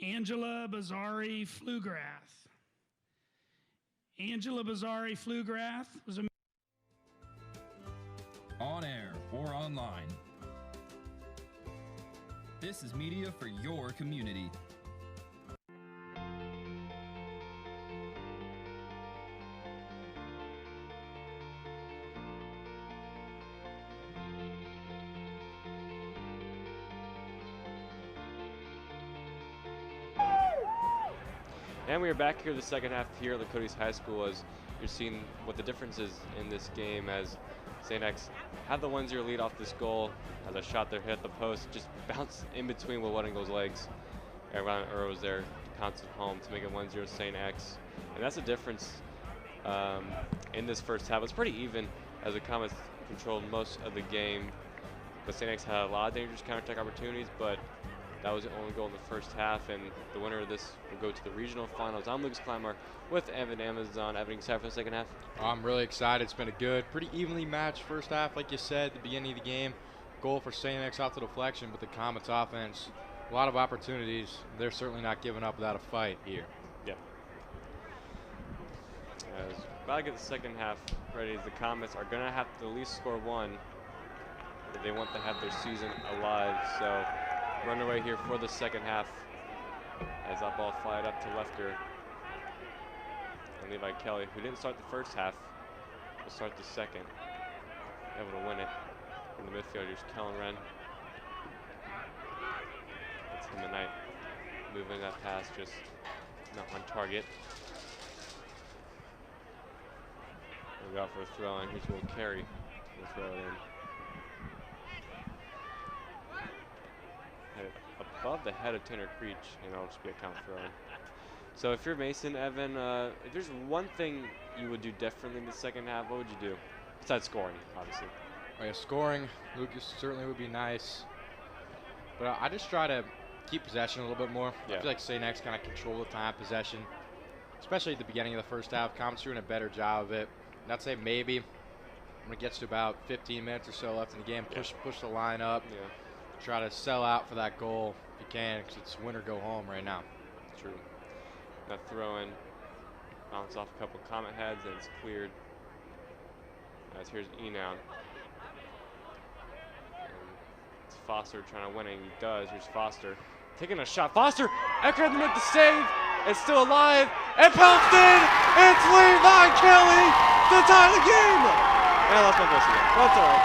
Angela Bazari Flugrath. Angela Bazari Flugrath was a on air or online. This is media for your community. And we are back here the second half here at Lakota High School as you're seeing what the difference is in this game as St. X had the 1-0 lead off this goal as a shot there hit the post, just bounced in between Will Weddingall's legs. And Ryan Earl was there to pounce it home to make it 1-0 St. X. And that's the difference in this first half. It was pretty even as the Comets controlled most of the game. But St. X had a lot of dangerous counterattack opportunities, but that was the only goal in the first half, and the winner of this will go to the regional finals. I'm Lucas Clymer with Evan Amazon. Evan, excited for the second half? I'm really excited. It's been a good, pretty evenly matched first half, like you said at the beginning of the game. Goal for St. X off the deflection, but the Comets offense, a lot of opportunities. They're certainly not giving up without a fight here. Yeah. As about to get the second half ready, the Comets are going to have to at least score one if they want to have their season alive. So run away here for the second half as that ball flied up to Lefker. And Levi Kelly, who didn't start the first half, will start the second. Able to win it. And the midfielders, Kellen Wren. It's him tonight. Moving that pass, just not on target. We'll go out for a throw, and here's Will Carey. We'll throw it in. Above the head of Tanner Creech, and it'll just be a count throw. So if you're Mason, Evan, if there's one thing you would do differently in the second half, what would you do? Besides scoring, obviously. Oh yeah, scoring, Lucas, certainly would be nice. But I just try to keep possession a little bit more. Yeah. I feel like St. X kind of control the time possession, especially at the beginning of the first half. Comets doing a better job of it. And I'd say maybe when it gets to about 15 minutes or so left in the game, push the line up. Yeah. Try to sell out for that goal if you can, because it's win or go home right now. True. That throw in, bounce off a couple Comet heads, and it's cleared. As here's Enown. It's Foster trying to win, and he does. Here's Foster taking a shot. Foster, Eckert to make the save. It's still alive, and pounced in. It's Levi Kelly to tie the game. And that's my again. That's all right.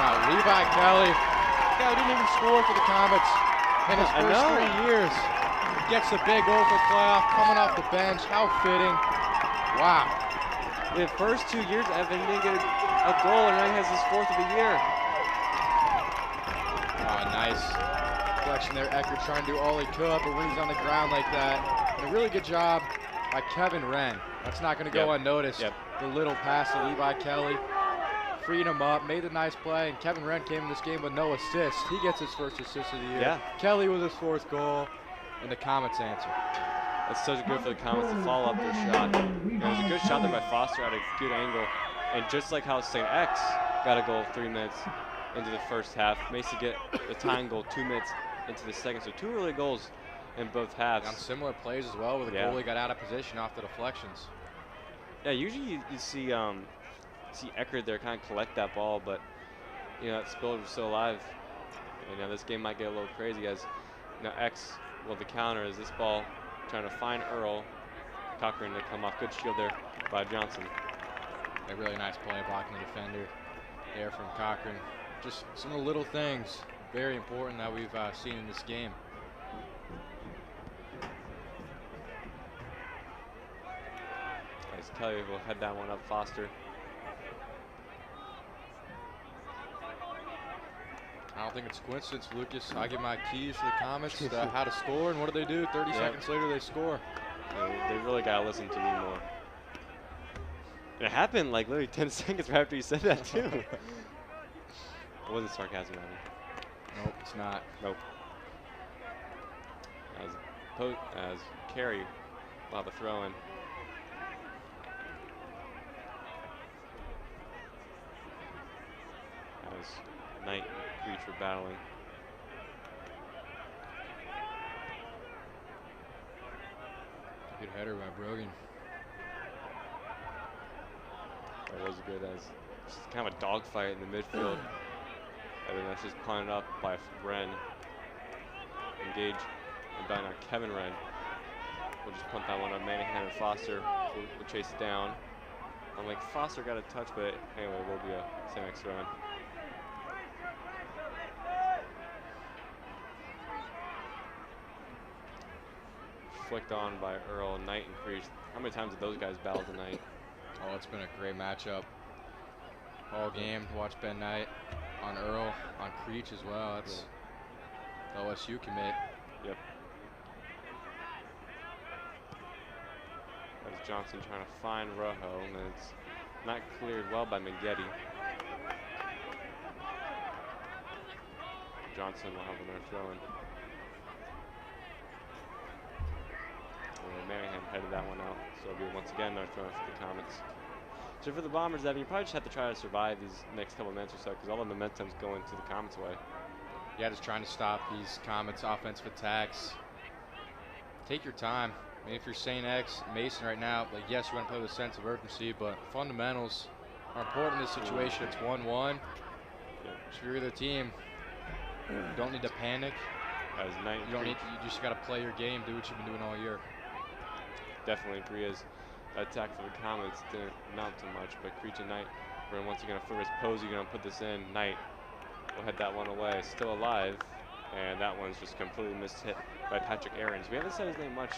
Wow, Levi Kelly. Guy didn't even score for the Comets in his first 3 years. Gets the big goal for playoff, coming off the bench. How fitting. Wow. The first 2 years, Evan didn't get a goal, and now he has his fourth of the year. Nice deflection there. Eckert trying to do all he could, but when he's on the ground like that, and a really good job by Kevin Wren. That's not going to go unnoticed. The little pass to Levi Kelly. Freed him up, made a nice play, and Kevin Wren came in this game with no assist. He gets his first assist of the year. Yeah. Kelly with his fourth goal, and the Comets answer. It's so good for the Comets to follow up their shot. It was a good shot there by Foster at a good angle, and just like how St. X got a goal 3 minutes into the first half, Mason get the tying goal 2 minutes into the second. So 2 early goals in both halves. On similar plays as well, where the goalie got out of position off the deflections. Yeah, usually you see Eckert there kind of collect that ball, but you know that Spiller was still alive. And you know this game might get a little crazy as you know X will the counter as this ball trying to find Earl Cochran to come off. Good shield there by Johnson. A really nice play blocking the defender there from Cochran. Just some of the little things very important that we've seen in this game. As Kelly will head that one up. Foster. I don't think it's a coincidence, Lucas. I give my keys to the Comets how to score, and what do? 30 seconds later, they score. Yeah, they really got to listen to me more. And it happened like literally 10 seconds right after you said that, too. It wasn't sarcasm, Evan. Nope, it's not. Nope. As Carey while the throw in. As Knight and Creech were battling. Good header by Brogan. That was good as just kind of a dogfight in the midfield. And then that's just punted up by Wren. Engage and down on Kevin Wren. We'll just punt that one on Manahan and Foster. We'll chase it down. I'm like, Foster got a touch, but anyway, it will be a St. X run. Flicked on by Earl, Knight, and Creech. How many times did those guys battle tonight? Oh, it's been a great matchup all game to watch Ben Knight on Earl, on Creech as well. That's LSU commit. Yep. That's Johnson trying to find Rojo, and it's not cleared well by Manggetti. Johnson will have another throw in. And Manahan headed that one out, so it'll be once again another throw in for the Comets. So for the Bombers, Evan, you probably just have to try to survive these next couple of minutes or so, because all the momentum's going to the Comets' way. Yeah, just trying to stop these Comets' offensive attacks. Take your time. I mean, if you're St. X, Mason right now, like, yes, you want to play with a sense of urgency, but fundamentals are important in this situation. It's 1-1. So if you're the team, you don't need to panic. You just got to play your game, do what you've been doing all year. Definitely agree. As attack for the Comets didn't amount to much, but Creech and Knight, once you're going to flip his pose, you're going to put this in. Knight will head that one away, still alive, and that one's just completely missed hit by Patrick Aarons. We haven't said his name much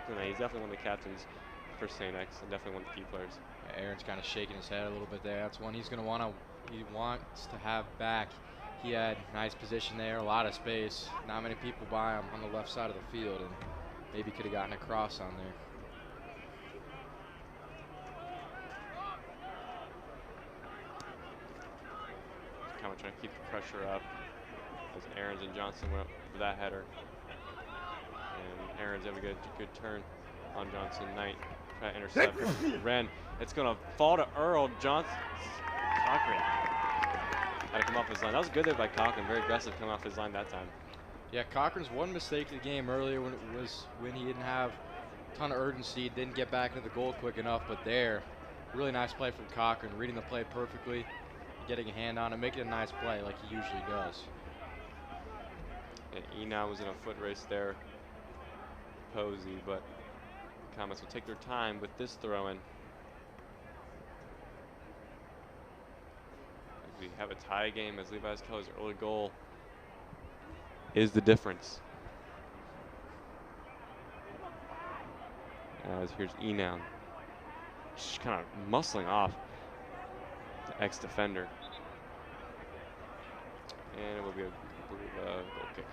tonight. He's definitely one of the captains for St. X and definitely one of the key players. Yeah, Aaron's kind of shaking his head a little bit there. That's one he's going to want to, he wants to have back. He had nice position there, a lot of space. Not many people by him on the left side of the field, and maybe could have gotten a cross on there. Kind of trying to keep the pressure up as Aarons and Johnson went up for that header. And Aarons have a good turn on Johnson. Knight try to intercept Wren. It's going to fall to Earl. Johnson, Cochran had to come off his line. That was good there by Cochran. Very aggressive coming off his line that time. Yeah, Cochran's one mistake of the game earlier when he didn't have a ton of urgency, didn't get back into the goal quick enough, but there, really nice play from Cochran, reading the play perfectly, getting a hand on it, making a nice play like he usually does. And Enow was in a foot race there, Posey, but the Comets will take their time with this throw-in. We have a tie game as Levi's Kelly's early goal is the difference. As here's Enow, just kind of muscling off the ex-defender. And it will be a goal kick.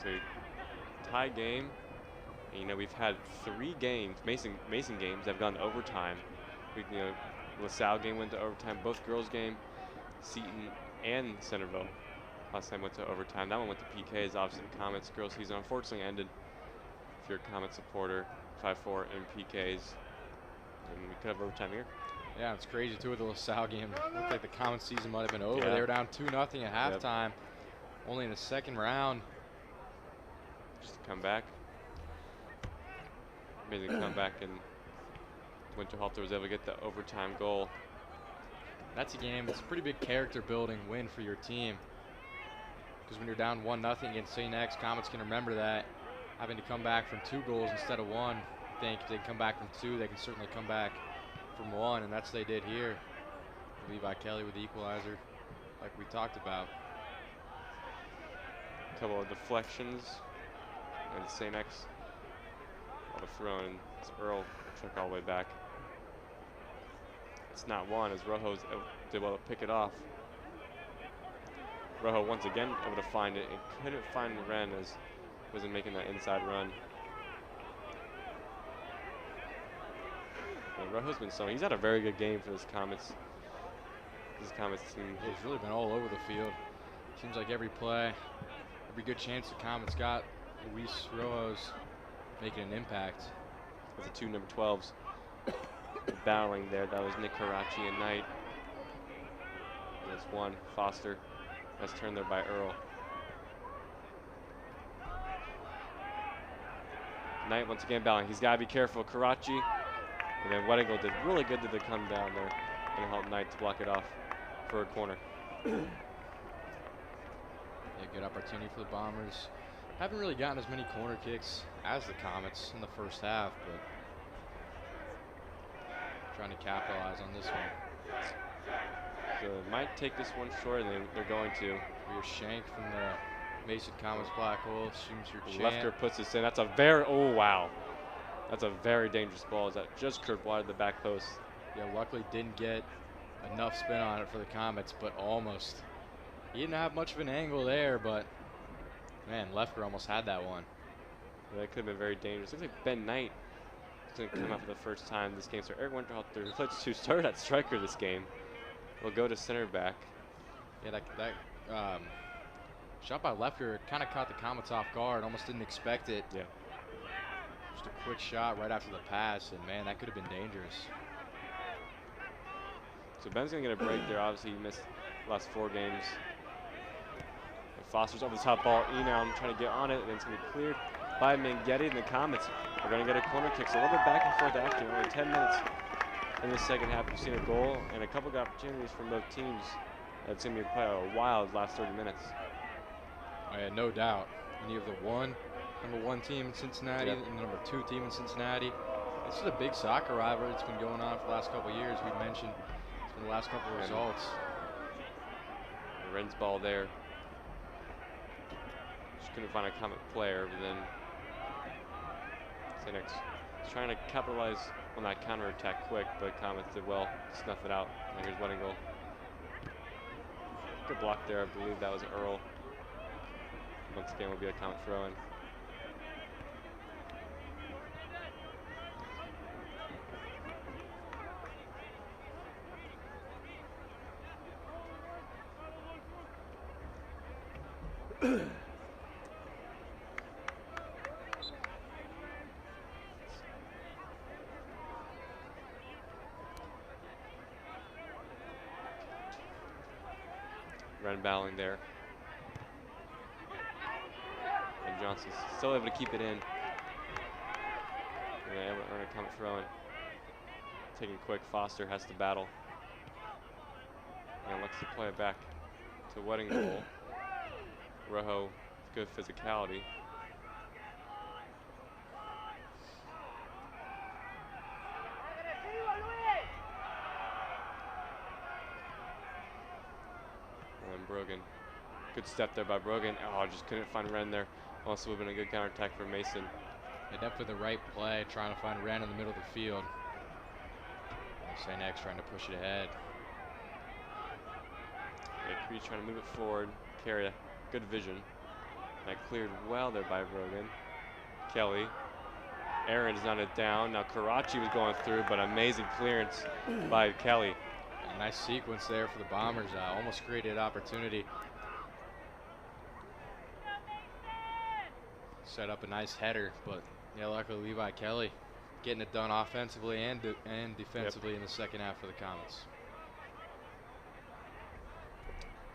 So tie game. And, you know, we've had 3 games, Mason games that have gone to overtime. LaSalle game went to overtime. Both girls game, Seton and Centerville last time went to overtime. That one went to PKs. Obviously, the Comets girls season unfortunately ended. If you're a Comets supporter, 5-4 in PKs, and we could have overtime here. Yeah, it's crazy too with the LaSalle game. Looked like the Comets season might have been over. Yeah. They were down 2-0 at halftime. Only in the second round. Just to come back. Amazing comeback, and Winterhalter was able to get the overtime goal. That's a game. It's a pretty big character building win for your team. Because when you're down 1-0 against St. X, Comets can remember that. Having to come back from 2 goals instead of 1. I think if they can come back from 2, they can certainly come back from 1, and that's what they did here. Levi Kelly with the equalizer, like we talked about. A couple of deflections, and St. X on the throw, and it's Earl took all the way back. It's not one, as Rojo's able to pick it off. Rojo once again able to find it, and couldn't find Wren as wasn't making that inside run. And Rojo's been he's had a very good game for this Comets team. He's really been all over the field. Seems like every play, every good chance the Comets got, Luis Rojo's making an impact. With the 2 number 12s battling there, that was Nick Karachi and Knight. And that's one, Foster. That's turned there by Earl. Knight once again battling. He's got to be careful. Karachi. And then Weddingle did really good to come down there and help Knight to block it off for a corner. Yeah, good opportunity for the Bombers. Haven't really gotten as many corner kicks as the Comets in the first half, but trying to capitalize on this one. So might take this one short, and they're going to. Your shank from the Mason Comets black hole. Assumes your chant. Lefker puts this in. That's a very, oh wow. That's a very dangerous ball. That just curved wide of the back post. Yeah, luckily didn't get enough spin on it for the Comets, but almost. He didn't have much of an angle there, but man, Lefker almost had that one. Yeah, that could have been very dangerous. Looks like Ben Knight is going to come out for the first time this game. So Eric Winterhalter, who started at striker this game, will go to center back. Yeah, that shot by Lefker kind of caught the Comets off guard. Almost didn't expect it. Yeah. Just a quick shot right after the pass, and man, that could have been dangerous. So Ben's going to get a break there. Obviously, he missed the last 4 games. And Foster's over the top ball. Enam trying to get on it, and it's going to be cleared by Manghetti, and the Comets are going to get a corner kick. So a little bit back and forth action. Only 10 minutes in the second half. We've seen a goal and a couple of opportunities from both teams. It's going to be quite a wild last 30 minutes. Oh, yeah, no doubt. And you have the number one team in Cincinnati, yep, and the number 2 team in Cincinnati. This is a big soccer rivalry that's been going on for the last couple of years. We mentioned it's been the last couple of results. Ren's ball there. Just couldn't find a Comet player, but then St. X is trying to capitalize on that counterattack quick, but Comets did well to snuff it out. And here's Weddingle. Good block there. I believe that was Earl. Once again, will be a Comet throw-in. Ren battling there. And Johnson's still able to keep it in. And able to earn a Comet throw-in. Taking quick, Foster has to battle. And looks to play it back to Weddingle. Rojo, good physicality. And Brogan, good step there by Brogan. Oh, just couldn't find Ren there. Also would have been a good counterattack for Mason. Yeah, definitely the right play, trying to find Ren in the middle of the field. St. X trying to push it ahead. Yeah, Creed trying to move it forward, carry a good vision. That cleared well there by Brogan. Kelly. Aaron's not it down. Now Karachi was going through, but amazing clearance by Kelly. A nice sequence there for the Bombers. Almost created opportunity. Set up a nice header, but yeah, luckily Levi Kelly getting it done offensively and defensively in the second half for the Comets.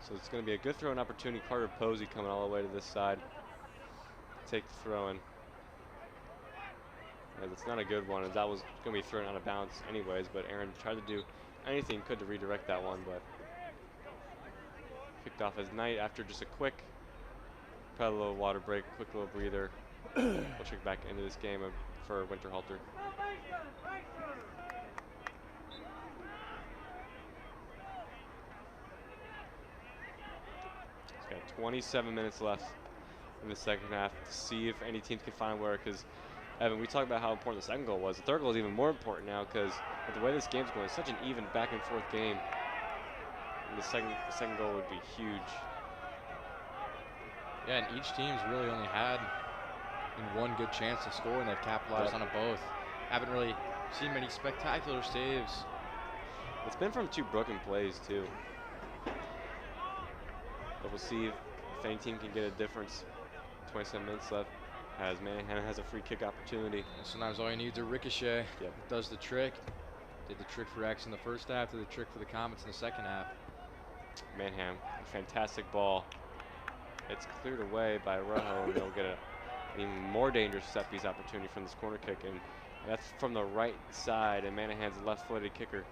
So it's going to be a good throw-in opportunity. Carter Posey coming all the way to this side. Take the throw-in. It's not a good one, as that was going to be thrown out of bounds anyways, but Aaron tried to do anything he could to redirect that one, but kicked off as Knight after just a quick, probably a little water break, quick little breather. We'll check back into this game for Winterhalter. He's got 27 minutes left in the second half to see if any teams can find where, because Evan, we talked about how important the second goal was. The third goal is even more important now, because with the way this game's going, it's such an even back and forth game. And the second goal would be huge. Yeah, and each team's really only had one good chance to score, and they've capitalized on it both. Haven't really seen many spectacular saves. It's been from 2 broken plays too. But we'll see if any team can get a difference. 27 minutes left. As Manhattan has a free kick opportunity. And sometimes all you need is a ricochet. Yep. It does the trick. Did the trick for X in the first half, did the trick for the Comets in the second half. Manham, a fantastic ball. It's cleared away by Rojo, and they'll get Even more dangerous set piece opportunity from this corner kick, and that's from the right side, and Manahan's a left-footed kicker,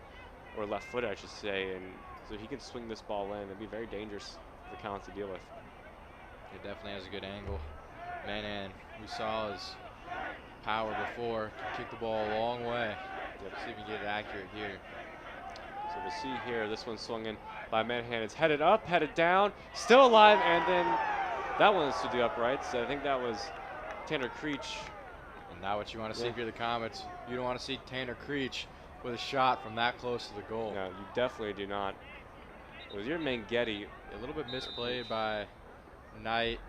or left-footed I should say, and so he can swing this ball in. It'd be very dangerous for the Collins to deal with. It definitely has a good angle. Manahan, we saw his power before, can kick the ball a long way. Yep. See if we can get it accurate here. So we'll see here, this one swung in by Manahan. It's headed up, headed down, still alive, and then that one is to the uprights. I think that was Tanner Creech. And not what you want to see if you're the Comets. You don't want to see Tanner Creech with a shot from that close to the goal. No, you definitely do not. It was your Mengetti. A little bit misplayed by Knight,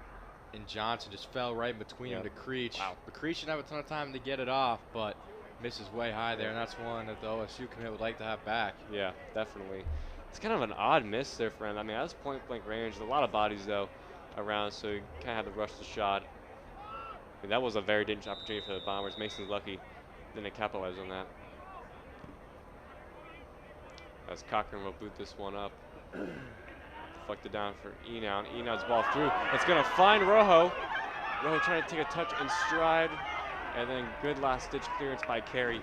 and Johnson just fell right between him to Creech. Wow. But Creech didn't have a ton of time to get it off, but misses way high there, and that's one that the OSU commit would like to have back. Yeah, definitely. It's kind of an odd miss there for him. I mean, that was point blank range. A lot of bodies though around, so you kind of had to rush the shot. I mean, that was a very dangerous opportunity for the Bombers. Mason's lucky didn't capitalize on that. As Cochran will boot this one up. Deflected down for Enow. Enow's ball through. It's going to find Rojo. Rojo trying to take a touch in stride. And then good last-ditch clearance by Carey.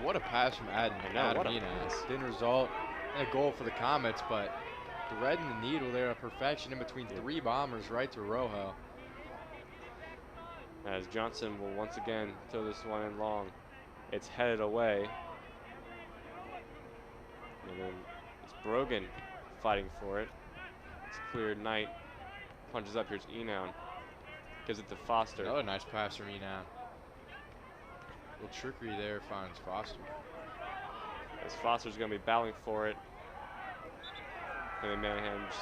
What a pass from Adam Enow. Didn't result in a goal for the Comets, but threading the needle there of perfection in between three Bombers right to Rojo. As Johnson will once again throw this one in long. It's headed away. And then it's Brogan fighting for it. It's cleared. Knight punches up. Here's Enow. Gives it to Foster. Another nice pass from Enow. A little trickery there finds Foster. As Foster's going to be battling for it. And then Manahan's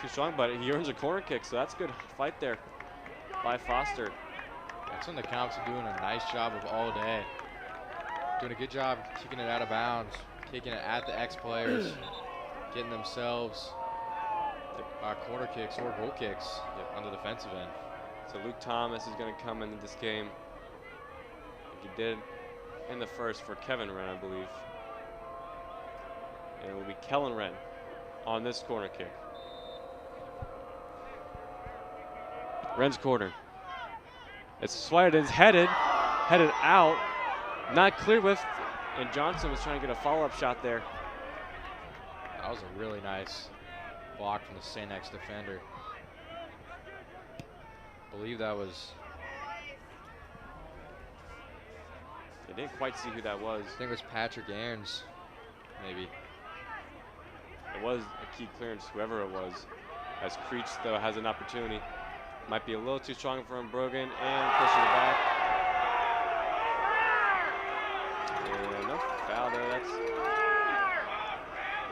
too strong, but he earns a corner kick, so that's a good fight there by Foster. That's when the Comets are doing a nice job of all day. Doing a good job kicking it out of bounds, kicking it at the ex-players, getting themselves corner kicks or goal kicks on the defensive end. So Luke Thomas is going to come into this game. Like he did in the first for Kevin Wren, I believe. And it will be Kellen Wren on this corner kick. Wren's corner. It's swiped, it's headed out, not clear with, and Johnson was trying to get a follow-up shot there. That was a really nice block from the St. X defender. I believe that was. They didn't quite see who that was. I think it was Patrick Aarons, maybe. It was a key clearance, whoever it was. As Creech, though, has an opportunity. Might be a little too strong for him, Brogan, and pushing it back. And no foul there.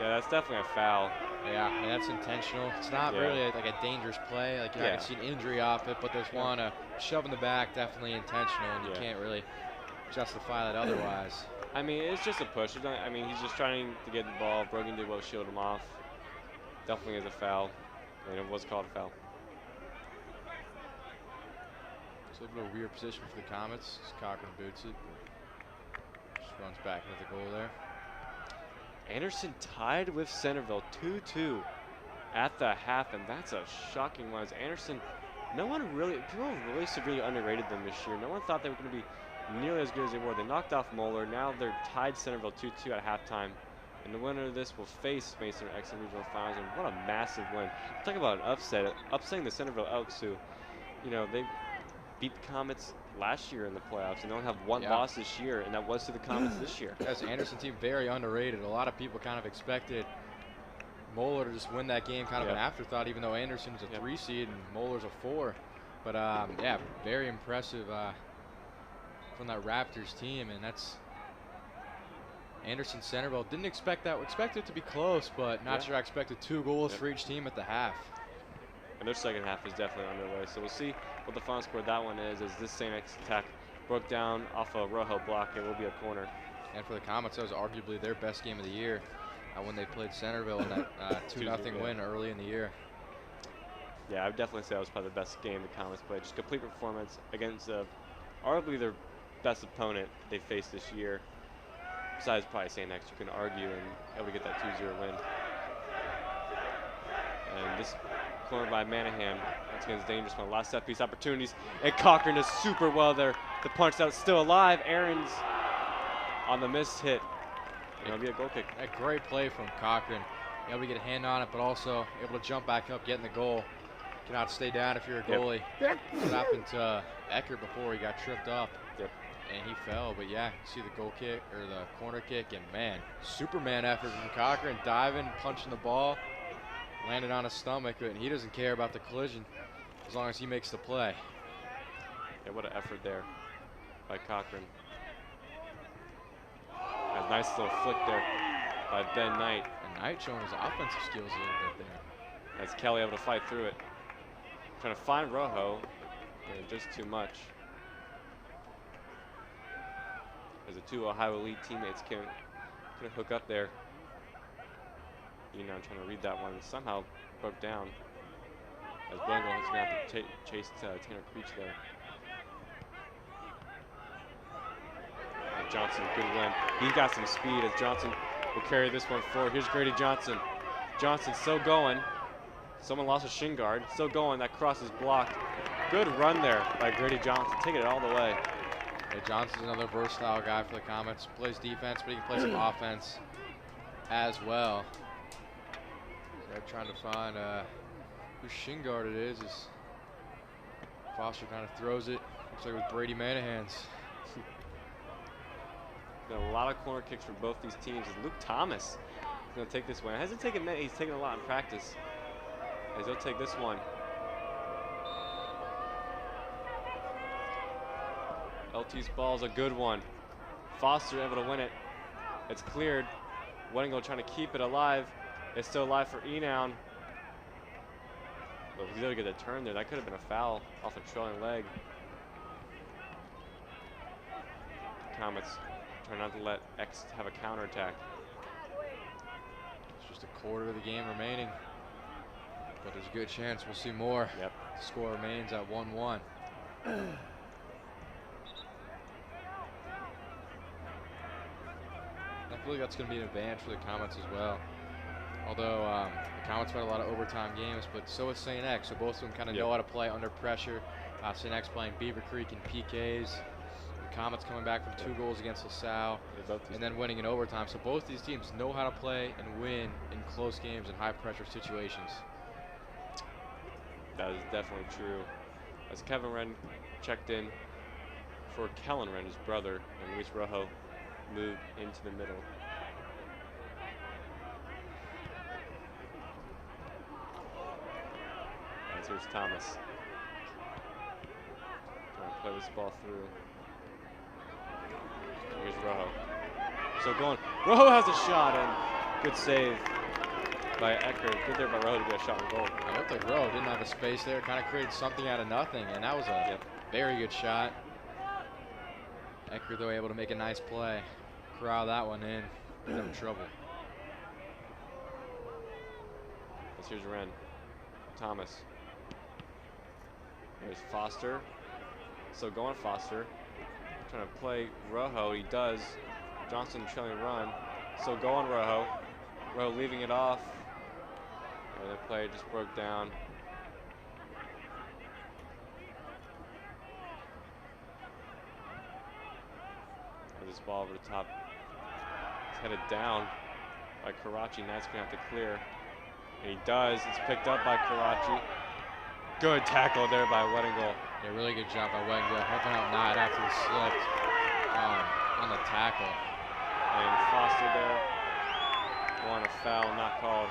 That's definitely a foul. Yeah, and that's intentional. It's not really like a dangerous play. Like you're not gonna see an injury off it, but there's one shove in the back, definitely intentional, and you can't really justify that otherwise. I mean, it's just a push. I mean, he's just trying to get the ball. Brogan did well to shield him off. Definitely is a foul, and it was called a foul. It's a little bit of a weird position for the Comets. Cochran boots it. Just runs back into the goal there. Anderson tied with Centerville 2-2 at the half, and that's a shocking one. As Anderson, people really severely underrated them this year. No one thought they were going to be nearly as good as they were. They knocked off Moeller. Now they're tied Centerville 2-2 at halftime. And the winner of this will face Mason X in regional finals. And what a massive win. Talk about an upset. Upsetting the Centerville Elks, who, they beat the Comets last year in the playoffs, and they only have one loss this year, and that was to the Comets this year. As Anderson team, very underrated. A lot of people kind of expected Moeller to just win that game, kind of an afterthought, even though Anderson's a 3 seed and Moeller's a 4. But very impressive from that Raptors team, and that's Anderson Centerville. Didn't expect that. Expected it to be close, but not sure I expected 2 goals for each team at the half. And their second half is definitely underway. So we'll see what the final score of that one is, as this St. X attack broke down off a Rojo block. It will be a corner. And for the Comets, that was arguably their best game of the year when they played Centerville in that 2-0 win early in the year. Yeah, I would definitely say that was probably the best game the Comets played. Just complete performance against arguably their best opponent they faced this year. Besides probably St. X, you can argue, and able to get that 2-0 win. And this corner by Manahan. Once again, it's dangerous one. Last set piece opportunities. And Cochran does super well there. The punch out still alive. Aaron's on the missed hit. It'll be a goal kick. A great play from Cochran. Able to get a hand on it, but also able to jump back up, get in the goal. Cannot stay down if you're a goalie. Yep. What happened to Eckert before he got tripped up? Yep. And he fell, but yeah, you see the goal kick or the corner kick, and man, Superman effort from Cochran, diving, punching the ball, landed on his stomach, and he doesn't care about the collision as long as he makes the play. Yeah, what an effort there by Cochran. A nice little flick there by Ben Knight. And Knight showing his offensive skills a little bit there. As Kelly able to fight through it. Trying to find Rojo, and just too much. As the two Ohio Elite teammates couldn't hook up there. Enon trying to read that one, somehow broke down. As Blangle is going to have to chase Tanner Creech there. And Johnson, good win. He got some speed as Johnson will carry this one forward. Here's Grady Johnson. Johnson still going. Someone lost a shin guard. Still going. That cross is blocked. Good run there by Grady Johnson, taking it all the way. Yeah, Johnson's another versatile guy for the Comets. Plays defense, but he can play some offense as well. So they're trying to find whose shin guard it is. Foster kind of throws it. Looks like it was Brady Manahan's. Got a lot of corner kicks for both these teams. Luke Thomas is going to take this one. It hasn't taken many. He's taken a lot in practice. As he'll take this one. LT's ball's a good one. Foster able to win it. It's cleared. Weddingle trying to keep it alive. It's still alive for Enown. But he's able to get a turn there. That could have been a foul off a trailing leg. Comets trying not to let X have a counterattack. It's just a quarter of the game remaining. But there's a good chance we'll see more. Yep. The score remains at 1-1. I feel like that's going to be an advantage for the Comets as well. Although the Comets had a lot of overtime games, but so is St. X. So both of them kind of know how to play under pressure. St. X playing Beaver Creek and PKs. The Comets coming back from 2 goals against LaSalle and then winning in overtime. So both these teams know how to play and win in close games and high pressure situations. That is definitely true. As Kevin Wren checked in for Kellen Wren, his brother, and Luis Rojo moved into the middle. As here's Thomas. Trying to play this ball through. Here's Rojo. So going, Rojo has a shot and good save by Eckert. Good there by Rojo to get a shot on goal. I looked like Rojo didn't have a space there, kind of created something out of nothing, and that was a very good shot. Eckert, though, able to make a nice play. Corral that one in. They're in trouble. Here's Wren. Thomas. There's Foster. So going Foster. Trying to play Rojo. He does. Johnson trailing run. So going Rojo. Rojo leaving it off. And the play just broke down. This ball over the top. It's headed down by Karachi. Knight's going to have to clear. And he does. It's picked up by Karachi. Good tackle there by Weddingle. Yeah, really good job by Weddingle, helping out Knight after he slipped on the tackle. And Foster there. Won a foul, not called.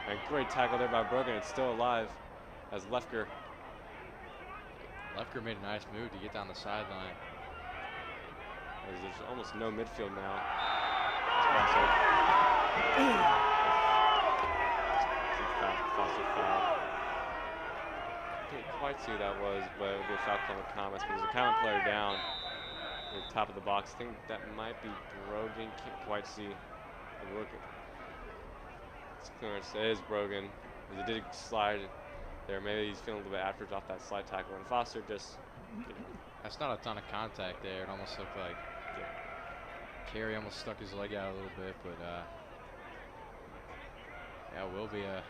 And great tackle there by Brogan. It's still alive as Lefker. Lefker made a nice move to get down the sideline. There's almost no midfield now. Foster foul. Didn't quite see who that was, but it would be a foul call on the Comets. But there's a Comet player down at the top of the box. I think that might be Brogan. Can't quite see the work. It's clearance. It is Brogan. He did slide there. Maybe he's feeling a little bit after off that slide tackle. And Foster just, That's not a ton of contact there. It almost looked like Carey almost stuck his leg out a little bit, but That will be a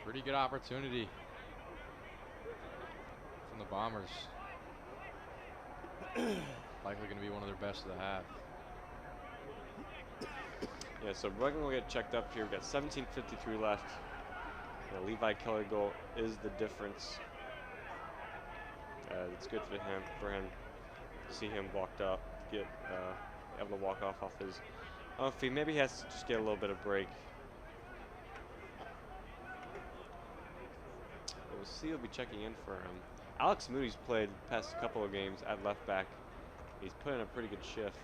pretty good opportunity from the Bombers. Likely going to be one of their best of the half. Yeah, so Brogan will get checked up here. We've got 17:53 left. The Levi Kelly goal is the difference. It's good for him to see him walked up, get able to walk off his feet. Maybe he has to just get a little bit of break. We'll see who'll be checking in for him. Alex Moody's played the past couple of games at left back. He's put in a pretty good shift.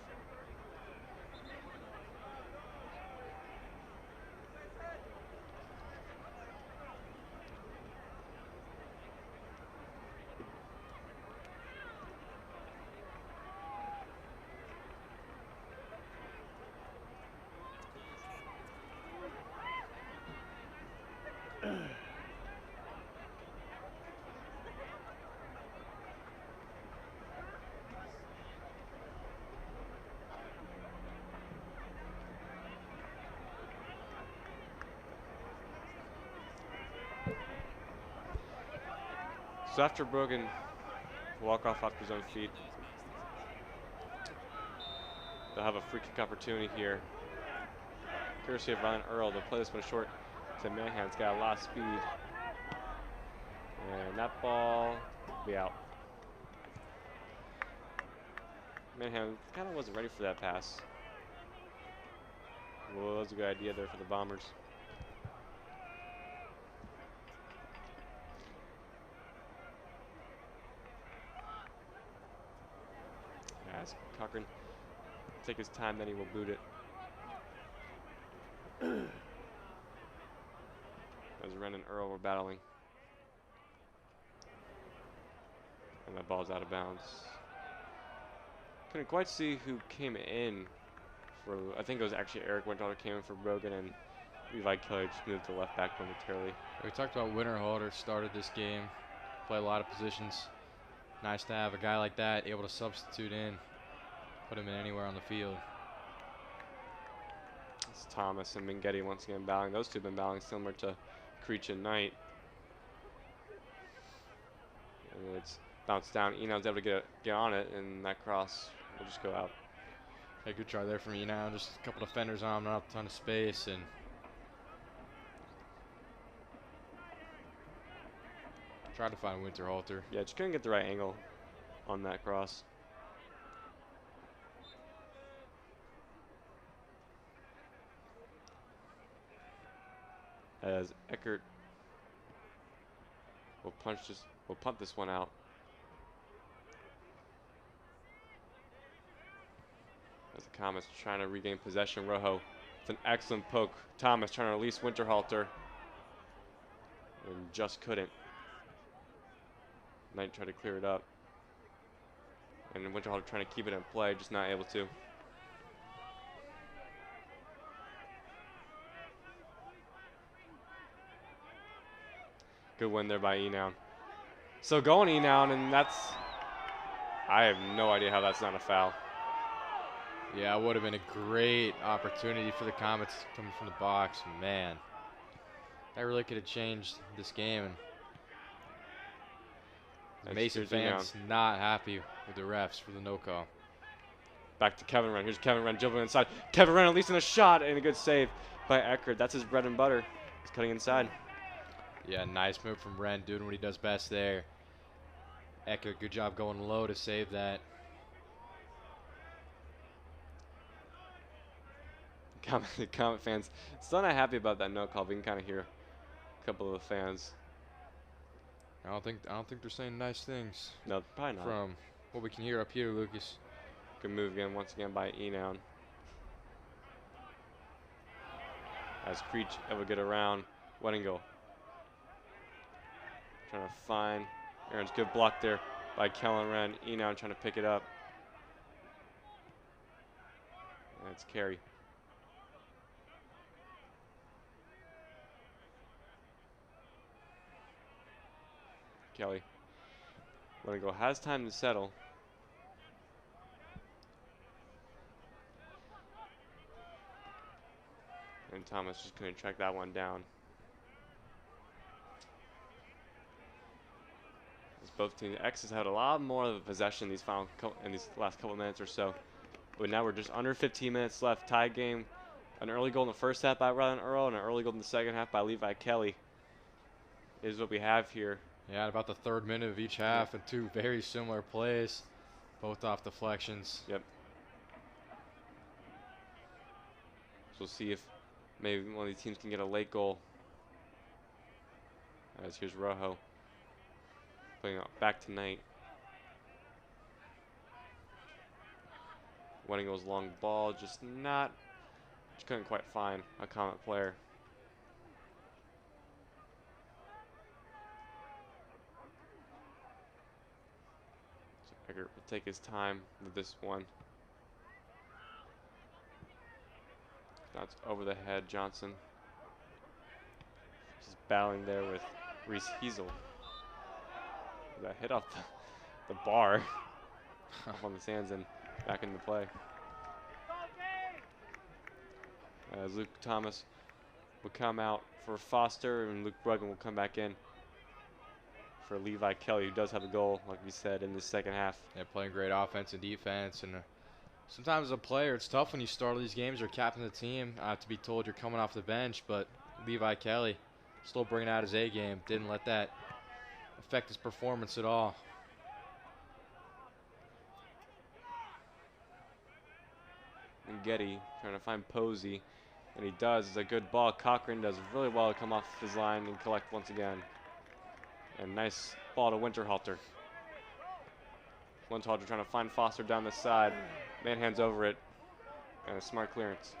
So after Brogan walk off his own feet, they'll have a free kick opportunity here. Courtesy of Ryan Earl. They'll play this one short to Manhan. It's got a lot of speed. And that ball will be out. Manhan kind of wasn't ready for that pass. Well, that was a good idea there for the Bombers. As Cochran take his time, then he will boot it. As Ren and Earl were battling. And that ball's out of bounds. Couldn't quite see who came in for, I think it was actually Eric Winterhalter came in for Brogan, and Levi Kelly just moved to left back momentarily. We talked about Winterhalter started this game, play a lot of positions. Nice to have a guy like that able to substitute in, put him in anywhere on the field. It's Thomas and Minghetti once again battling. Those two have been battling similar to Creech and Knight. And it's bounced down. Enon's able to get on it, and that cross will just go out. Hey, good try there from Enon. Just a couple defenders on him, not a ton of space, and tried to find Winterhalter. Yeah, just couldn't get the right angle on that cross. As Eckert will punt this one out. As the Comets trying to regain possession. Rojo, it's an excellent poke. Thomas trying to release Winterhalter, and just couldn't. Knight tried to clear it up, and Winterhalter trying to keep it in play, just not able to. Good win there by Enown. So going Enown, and I have no idea how that's not a foul. Yeah, it would have been a great opportunity for the Comets coming from the box. Man, that really could have changed this game. And Mason fans not happy with the refs for the no call. Back to Kevin Wren. Here's Kevin Wren jumping inside. Kevin Wren at least in a shot, and a good save by Eckert. That's his bread and butter. He's cutting inside. Yeah, nice move from Wren, doing what he does best there. Eckert, good job going low to save that. Comet fans still not happy about that no call. We can kind of hear a couple of the fans. I don't think they're saying nice things. No, probably not. From what we can hear up here, Lucas. Good move again, once again by Enown. As Creech able to get around Weddingle. Trying to find Aaron's good block there by Kellen Wren. Enown trying to pick it up. And it's Carey. Kelly. Weddingle has time to settle. And Thomas just couldn't track that one down. As both teams, X has had a lot more of the possession these last couple minutes or so. But now we're just under 15 minutes left. Tie game. An early goal in the first half by Rylan Earl and an early goal in the second half by Levi Kelly is what we have here. Yeah, about the 3rd minute of each half, and 2 very similar plays, both off deflections. Yep. So we'll see if maybe one of these teams can get a late goal. As here's Rojo playing back tonight. Winning goes long ball, just couldn't quite find a Comet player. So Eckert will take his time with this one. Now it's over the head, Johnson. Just battling there with Reese Heasel. That hit off the bar off on the sands and back into play. As Luke Thomas will come out for Foster, and Luke Bruggen will come back in for Levi Kelly, who does have a goal, like we said, in the second half. Yeah, playing great offense and defense. And sometimes as a player, it's tough when you start these games or captain the team to be told you're coming off the bench. But Levi Kelly still bringing out his A game. Didn't let that affect his performance at all. And Getty trying to find Posey, and he does. It's a good ball. Cochran does really well to come off his line and collect once again. And nice ball to Winterhalter. Winterhalter trying to find Foster down the side. Manhands over it, and a smart clearance.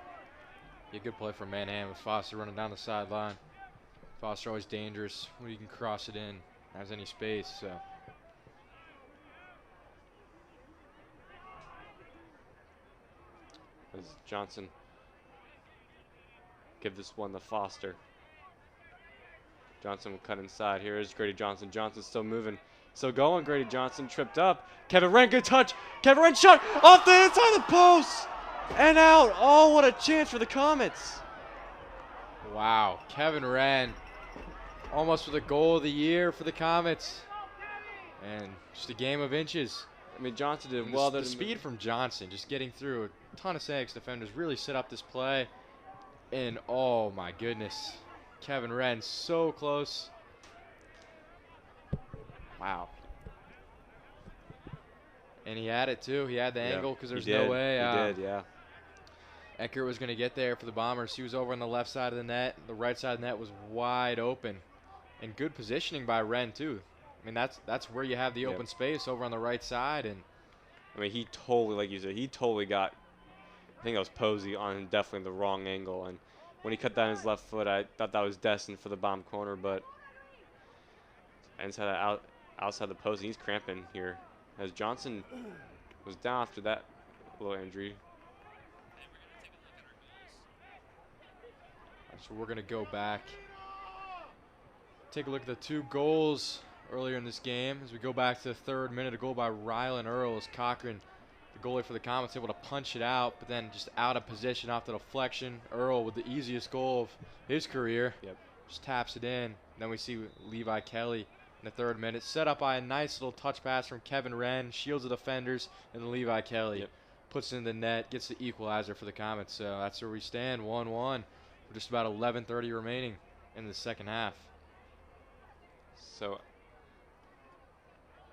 Yeah, good play from Manham with Foster running down the sideline. Foster always dangerous when you can cross it in, has any space. So. As Johnson give this one to Foster. Johnson will cut inside. Here is Grady Johnson. Johnson's still moving. Still going. Grady Johnson tripped up. Kevin Wren, good touch. Kevin Wren shot off the inside of the post and out. Oh, what a chance for the Comets. Wow. Kevin Wren almost for the goal of the year for the Comets. And just a game of inches. I mean, Johnson did And well. The speed from Johnson, just getting through a ton of Senex defenders, really set up this play. And oh my goodness, Kevin Wren so close. Wow. And he had it too. He had the angle because there's no way. He did, yeah. Eckert was going to get there for the Bombers. He was over on the left side of the net. The right side of the net was wide open. And good positioning by Wren too. I mean, that's where you have the open space over on the right side. And I mean, he totally, like you said, he totally got, I think that was Posey on definitely the wrong angle. And when he cut down his left foot, I thought that was destined for the bomb corner, but inside outside the post, he's cramping here. As Johnson was down after that little injury. So we're going to go back, take a look at the 2 goals earlier in this game. As we go back to the 3rd minute, a goal by Rylan Earl as Cochran, the goalie for the Comets, able to punch it out, but then just out of position off the deflection. Earl with the easiest goal of his career. Yep. Just taps it in. Then we see Levi Kelly in the 3rd minute, set up by a nice little touch pass from Kevin Wren, shields the defenders, and then Levi Kelly puts it in the net, gets the equalizer for the Comets. So that's where we stand, 1-1. With just about 11:30 remaining in the second half. So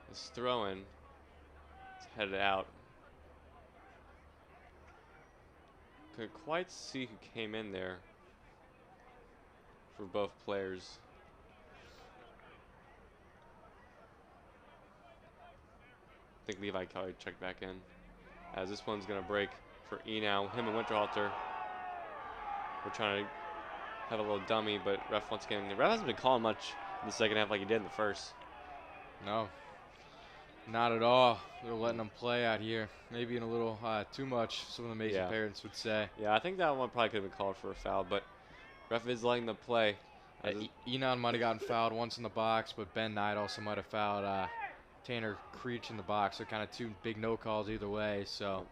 this throw-in is headed out. Couldn't quite see who came in there for both players. I think Levi Kelly checked back in. As this one's going to break for Enow. Him and Winterhalter. We're trying to have a little dummy, but ref once again, the ref hasn't been calling much in the second half like he did in the first. No, not at all. They're letting them play out here. Maybe in a little too much, some of the Mason parents would say. Yeah, I think that one probably could have been called for a foul, but ref is letting them play. Enon might have gotten fouled once in the box, but Ben Knight also might have fouled Tanner Creech in the box. So kind of 2 big no calls either way. So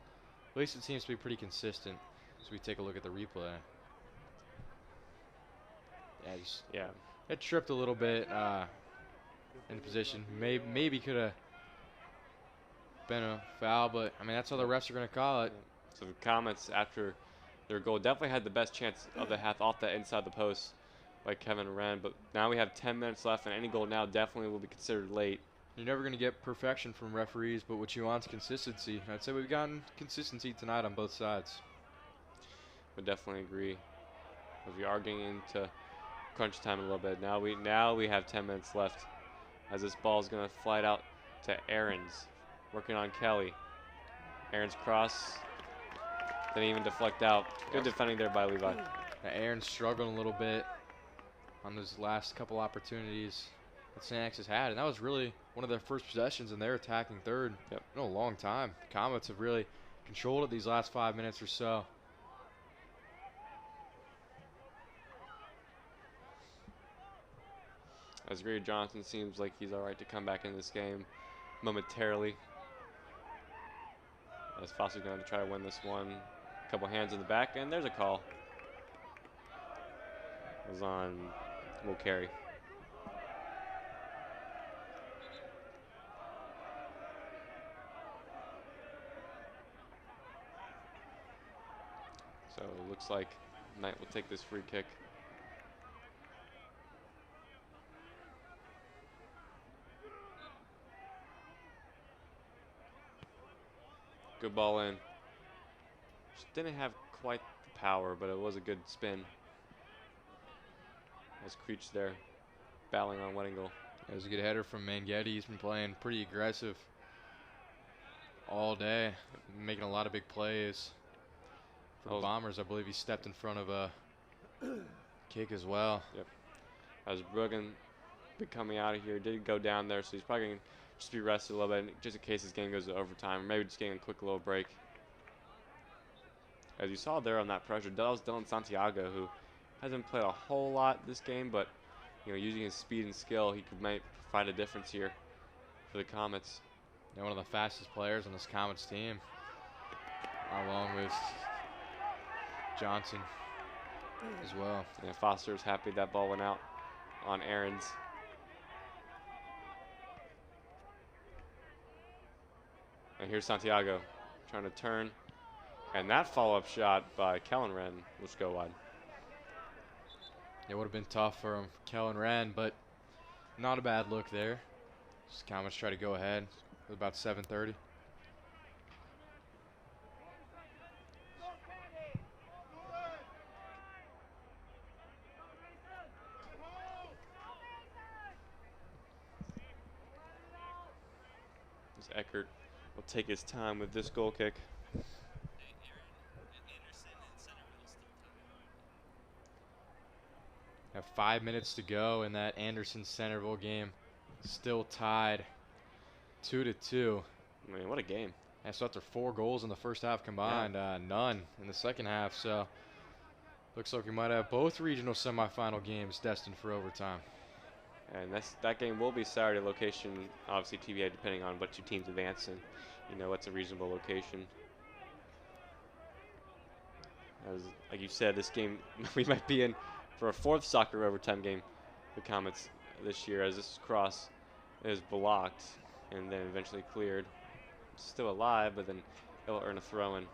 at least it seems to be pretty consistent as we take a look at the replay. Yeah. It tripped a little bit in position. Maybe could have been a foul, but I mean that's how the refs are going to call it. So the Comets after their goal definitely had the best chance of the half off that inside the post by Kevin Wren, but now we have 10 minutes left, and any goal now definitely will be considered late. You're never going to get perfection from referees, but what you want is consistency. I'd say we've gotten consistency tonight on both sides. Would definitely agree. As we are getting into crunch time a little bit. Now we have 10 minutes left as this ball is going to fly it out to Aarons, working on Kelly. Aaron's cross didn't even deflect out. Good defending there by Levi. Aaron's struggling a little bit on those last couple opportunities that St. X has had, and that was really one of their first possessions, and they're attacking third in a long time. The Comets have really controlled it these last 5 minutes or so. As Xavier Johnson seems like he's all right to come back in this game momentarily. As Foster's going to try to win this one. A couple hands in the back, and there's a call. It was on Will Carey. So it looks like Knight will take this free kick. Good ball in. Just didn't have quite the power, but it was a good spin. As Creech there, battling on Weddingle. It was a good header from Manghetti. He's been playing pretty aggressive all day, making a lot of big plays. For the Bombers, I believe he stepped in front of a kick as well. Yep. As Bruggen coming out of here, did go down there, so he's probably going to just be rested a little bit, just in case this game goes to overtime, or maybe just getting a quick little break. As you saw there on that pressure, that was Dylan Santiago, who hasn't played a whole lot this game, but using his speed and skill, he might provide a difference here for the Comets. One of the fastest players on this Comets team, along with Johnson as well. Yeah, Foster's happy that ball went out on Aarons. And here's Santiago trying to turn. And that follow-up shot by Kellen Wren will just go wide. It would have been tough for Kellen Wren, but not a bad look there. Just Comets try to go ahead with about 7:30. Eckert will take his time with this goal kick. Have 5 minutes to go in that Anderson-Centerville game. Still tied 2-2. I mean, what a game. And so after 4 goals in the first half combined, none in the second half. So looks like we might have both regional semifinal games destined for overtime. And that game will be Saturday location, obviously TVA, depending on what two teams advance and what's a reasonable location. As like you said, this game we might be in for a 4th soccer overtime game, the Comets this year, as this cross is blocked and then eventually cleared. Still alive, but then it'll earn a throw-in.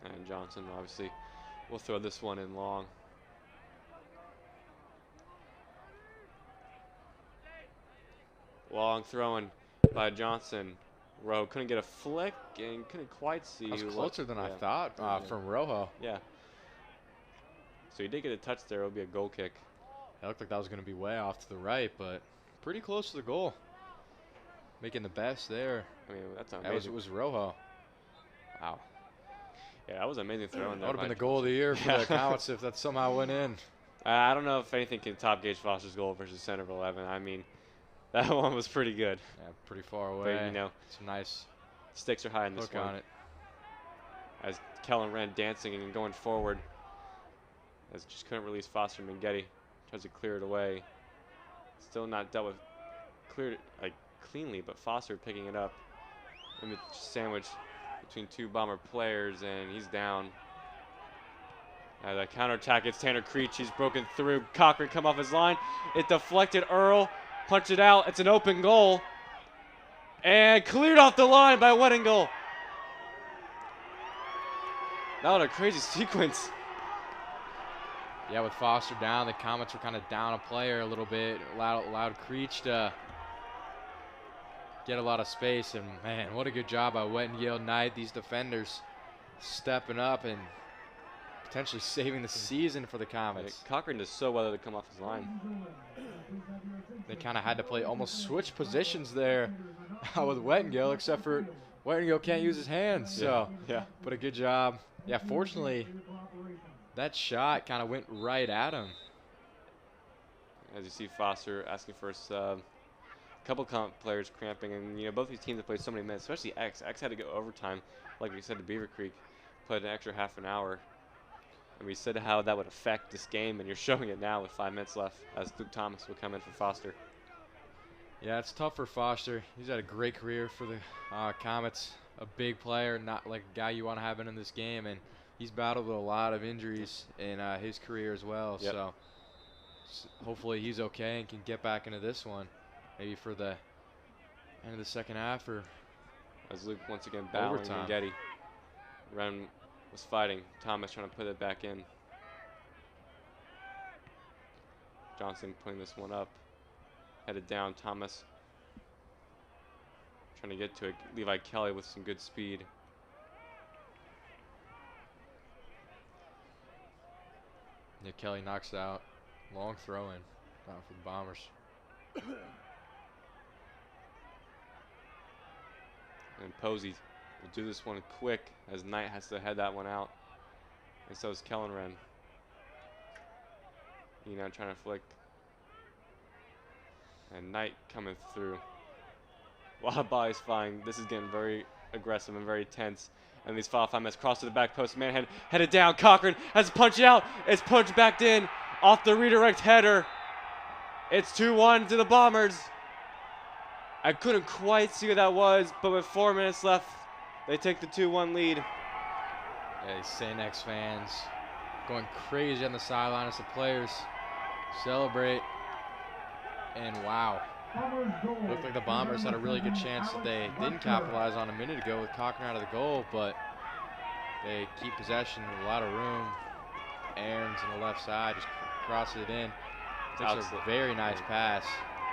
And Johnson obviously will throw this one in long. Long throwing by Johnson. Rowe couldn't get a flick and couldn't quite see. That was closer than I thought from Rojo. Yeah. So he did get a touch there. It'll be a goal kick. It looked like that was going to be way off to the right, but pretty close to the goal. Making the best there. I mean, that's amazing. It was Rojo. Wow. Yeah, that was an amazing throw in there. That would have been the goal of the year for the Comets if that somehow went in. I don't know if anything can top Gage Foster's goal versus Centerville 11. I mean, that one was pretty good. Yeah, pretty far away. But, some nice stakes are high in this one. on it. As Kellen Wren dancing and going forward. As just couldn't release Foster. Manghetti tries to clear it away. Still not dealt with cleared cleanly, but Foster picking it up. And sandwich between two Bomber players, and he's down. The counterattack, it's Tanner Creech. He's broken through. Cochran come off his line. It deflected Earl. Punch it out. It's an open goal. And cleared off the line by Weddingle. That was a crazy sequence. Yeah, with Foster down, the Comets were kind of down a player a little bit. Allowed Creech to get a lot of space. And, man, what a good job by Weddingle Knight. These defenders stepping up and potentially saving the season for the Comets. Cochran does so well to come off his line. They kind of had to play almost switch positions there with Weddingle, except for Weddingle can't use his hands. So, yeah. But a good job. Yeah, fortunately, that shot kind of went right at him. As you see, Foster asking for a sub. A couple players cramping, and you know both these teams have played so many minutes, especially X. X had to go overtime, like we said to Beaver Creek, played an extra half an hour. And we said how that would affect this game, and you're showing it now with 5 minutes left as Luke Thomas will come in for Foster. Yeah, it's tough for Foster. He's had a great career for the Comets. A big player, not like a guy you want to have in this game, and he's battled with a lot of injuries in his career as well. Yep. So hopefully he's okay and can get back into this one, maybe for the end of the second half or as Luke once again battling overtime. and Getty. Ren was fighting. Thomas trying to put it back in. Johnson putting this one up. Headed down. Thomas trying to get to it. Levi Kelly with some good speed. Yeah, Kelly knocks it out. Long throw in down for the Bombers. And Posey will do this one quick as Knight has to head that one out. And so is Kellen Wren. Now trying to flick. And Knight coming through. A lot of bodies flying. This is getting very aggressive and very tense. And these 5 minutes cross to the back post. Man headed down. Cochran has to punch it out. It's punched back in off the redirect header. It's 2-1 to the Bombers. I couldn't quite see what that was, but with 4 minutes left, they take the 2-1 lead. Yeah, these St. X fans going crazy on the sideline as the players celebrate. And wow, looked like the Bombers had a really good chance that they didn't capitalize on a minute ago with Cochran out of the goal, but they keep possession with a lot of room. Aaron's on the left side, just crosses it in. It's a very nice pass.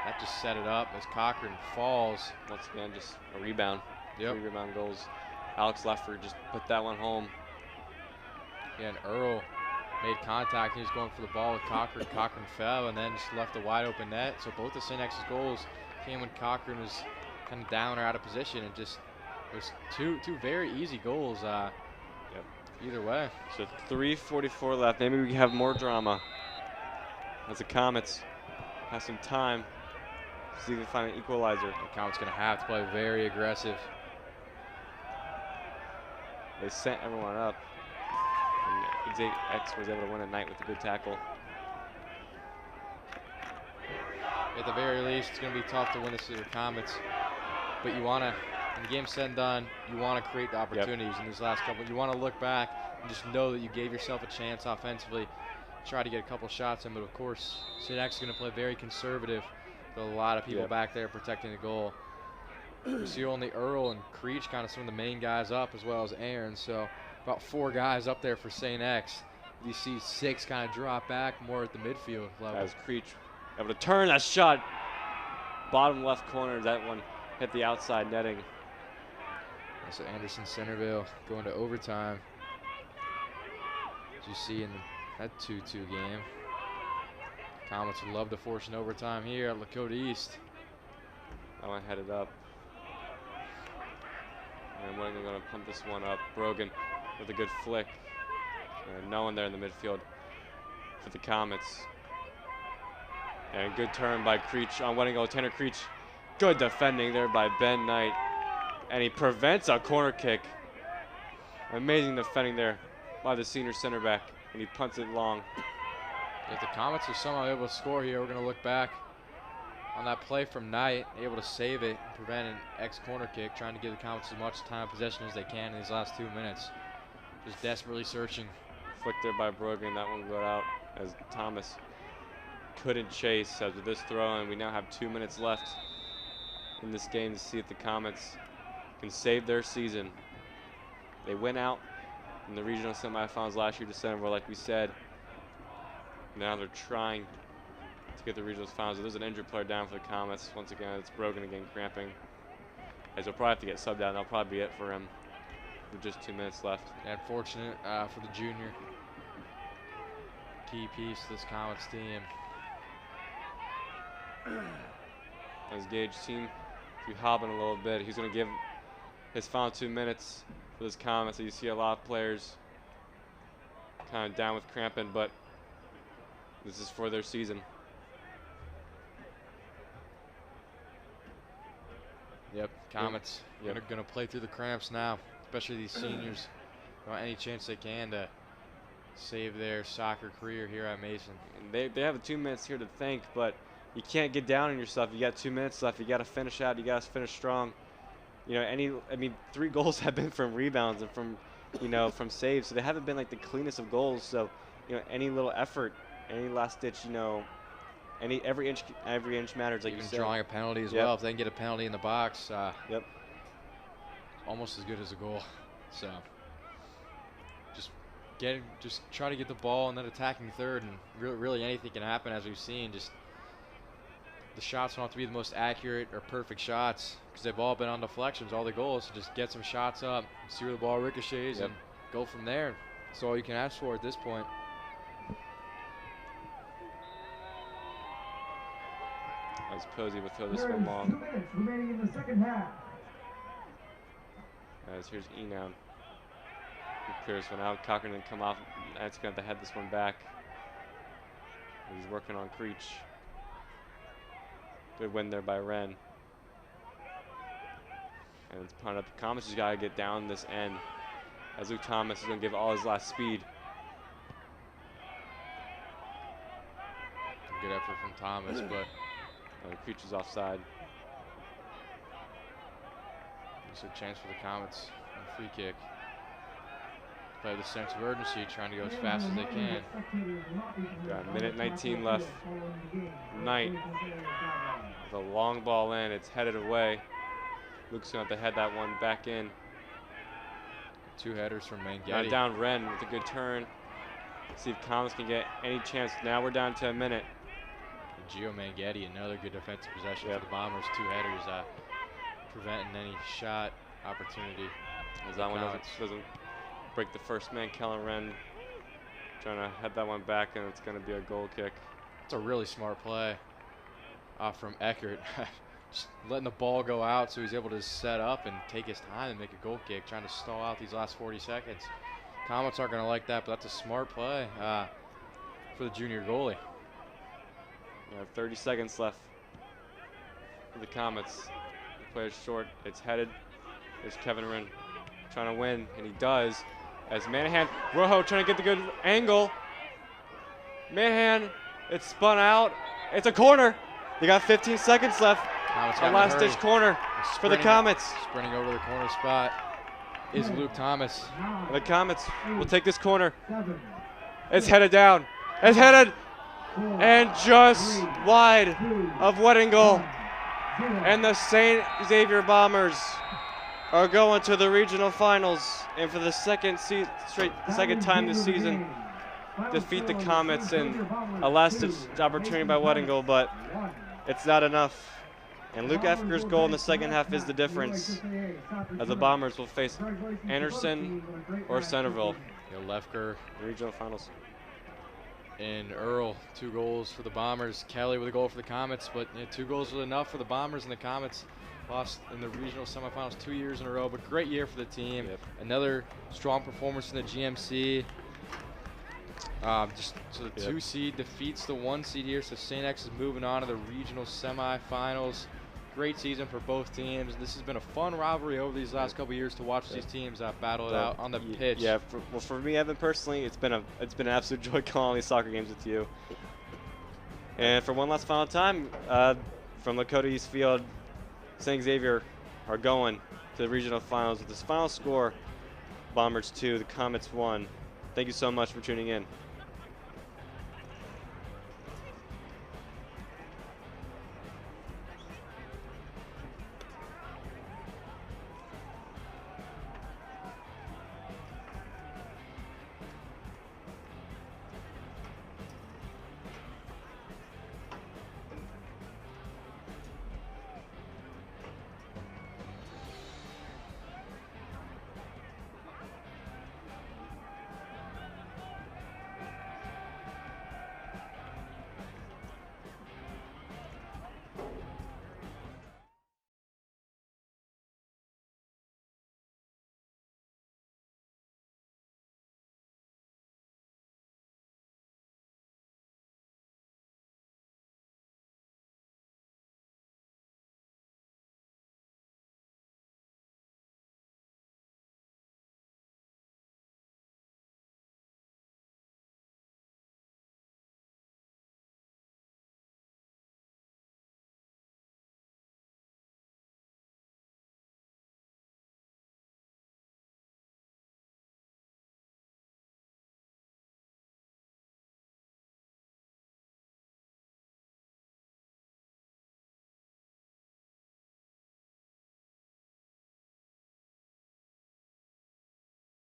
That just set it up as Cochran falls. Once again, just a rebound. Yep. 3 rebound goals. Alex Leffler just put that one home. Yeah, and Earl made contact. He was going for the ball with Cochran. Cochran fell and then just left a wide open net. So both of St. X's goals came when Cochran was kind of down or out of position. And just, it was two very easy goals either way. So 3:44 left. Maybe we can have more drama as the Comets have some time. See if they find an equalizer. The Comets going to have to play very aggressive. They sent everyone up. And Xavier X was able to win a night with a good tackle. At the very least, it's going to be tough to win this to the Comets. But you want to, when the game's said and done, you want to create the opportunities in these last couple. You want to look back and just know that you gave yourself a chance offensively. Try to get a couple shots in, but of course, St. X is going to play very conservative. With a lot of people back there protecting the goal. You see only Earl and Creech kind of some of the main guys up, as well as Aaron. So about 4 guys up there for St. X. You see 6 kind of drop back more at the midfield level. As Creech able to turn that shot. Bottom left corner, that one hit the outside netting. So Anderson Centerville going to overtime. As you see in that 2-2 game. Comets would love to force an overtime here at Lakota East. That one headed up. And we're going to pump this one up. Brogan with a good flick. And no one there in the midfield for the Comets. And good turn by Creech on Weddingle. Tanner Creech. Good defending there by Ben Knight. And he prevents a corner kick. Amazing defending there by the senior center back. And he punts it long. If the Comets are somehow able to score here, we're going to look back on that play from Knight, able to save it, and prevent an X-corner kick, trying to give the Comets as much time of possession as they can in these last 2 minutes. Just desperately searching. Flicked there by Brogan. That one got out as Thomas couldn't chase. After this throw, and we now have 2 minutes left in this game to see if the Comets can save their season. They went out in the regional semifinals last year, December, like we said. Now they're trying to get the regionals finals. There's an injured player down for the Comets. Once again, it's Brogan again, cramping. As he'll probably have to get subbed out. That'll probably be it for him with just 2 minutes left. Unfortunate for the junior. Key piece to this Comets team. As Gage seemed to be hobbling a little bit, he's going to give his final 2 minutes for this Comets. So you see a lot of players kind of down with cramping, but this is for their season. Yep, Comets gonna play through the cramps now, especially these seniors. They want any chance they can to save their soccer career here at Mason. And they have 2 minutes here to think, but you can't get down on yourself. You got 2 minutes left. You got to finish out. You got to finish strong. You know, 3 goals have been from rebounds and from, from saves. So they haven't been like the cleanest of goals. So, any little effort, any last ditch, every inch matters. Like even you said. drawing a penalty as well. If they can get a penalty in the box, almost as good as a goal. So just try to get the ball and then attacking third, and really anything can happen, as we've seen. Just the shots don't have to be the most accurate or perfect shots, because they've all been on deflections, all the goals. So just get some shots up, see where the ball ricochets, and go from there. That's all you can ask for at this point. As Posey will throw this one long. 2 minutes remaining in the second half. As here's Enown. He clears one out. Cochran didn't come off. That's going to have to head this one back. He's working on Creech. Good win there by Wren. And it's punted up. Thomas has got to get down this end, as Luke Thomas is going to give all his last speed. Good effort from Thomas, but Creech is offside. Just a chance for the Comets on a free kick. Play with a sense of urgency, trying to go as fast as they can. Got a minute 19 left. Knight with a long ball in. It's headed away. Luke's going to have to head that one back in. 2 headers from Mangetti. Down Wren with a good turn. See if Comets can get any chance. Now we're down to a minute. Gio Mangetti, another good defensive possession for the Bombers. 2 headers, preventing any shot opportunity. As that one doesn't break the first man. Kellen Wren trying to head that one back, and it's going to be a goal kick. It's a really smart play from Eckert. Just letting the ball go out so he's able to set up and take his time and make a goal kick, trying to stall out these last 40 seconds. Comets aren't going to like that, but that's a smart play for the junior goalie. We have 30 seconds left for the Comets. The player's short. It's headed. There's Kevin Wren trying to win, and he does. As Manahan, Rojo trying to get the good angle. Manahan, it's spun out. It's a corner. They got 15 seconds left. A last-ditch corner for the Comets. Sprinting over the corner spot is Luke Thomas. The Comets will take this corner. It's headed down. It's headed. And just wide of wedding goal. And the St. Xavier Bombers are going to the regional finals, and for the second time this season, defeat the Comets in a last-ditch opportunity by wedding goal, but it's not enough. And Luke Efker's goal in the second half is the difference, as the Bombers will face Anderson or Centerville. Lefker, regional finals. And Earl, 2 goals for the Bombers. Kelly with a goal for the Comets, but 2 goals was enough for the Bombers, and the Comets lost in the regional semifinals 2 years in a row, but great year for the team. Another strong performance in the GMC. So the 2 seed defeats the 1 seed here, so St. X is moving on to the regional semifinals. Great season for both teams. This has been a fun rivalry over these last couple years to watch these teams battle it out on the pitch. Yeah, for me, Evan, personally, it's been an absolute joy calling these soccer games with you. And for one last final time, from Lakota East Field, St. Xavier are going to the regional finals with this final score, Bombers 2, the Comets 1. Thank you so much for tuning in.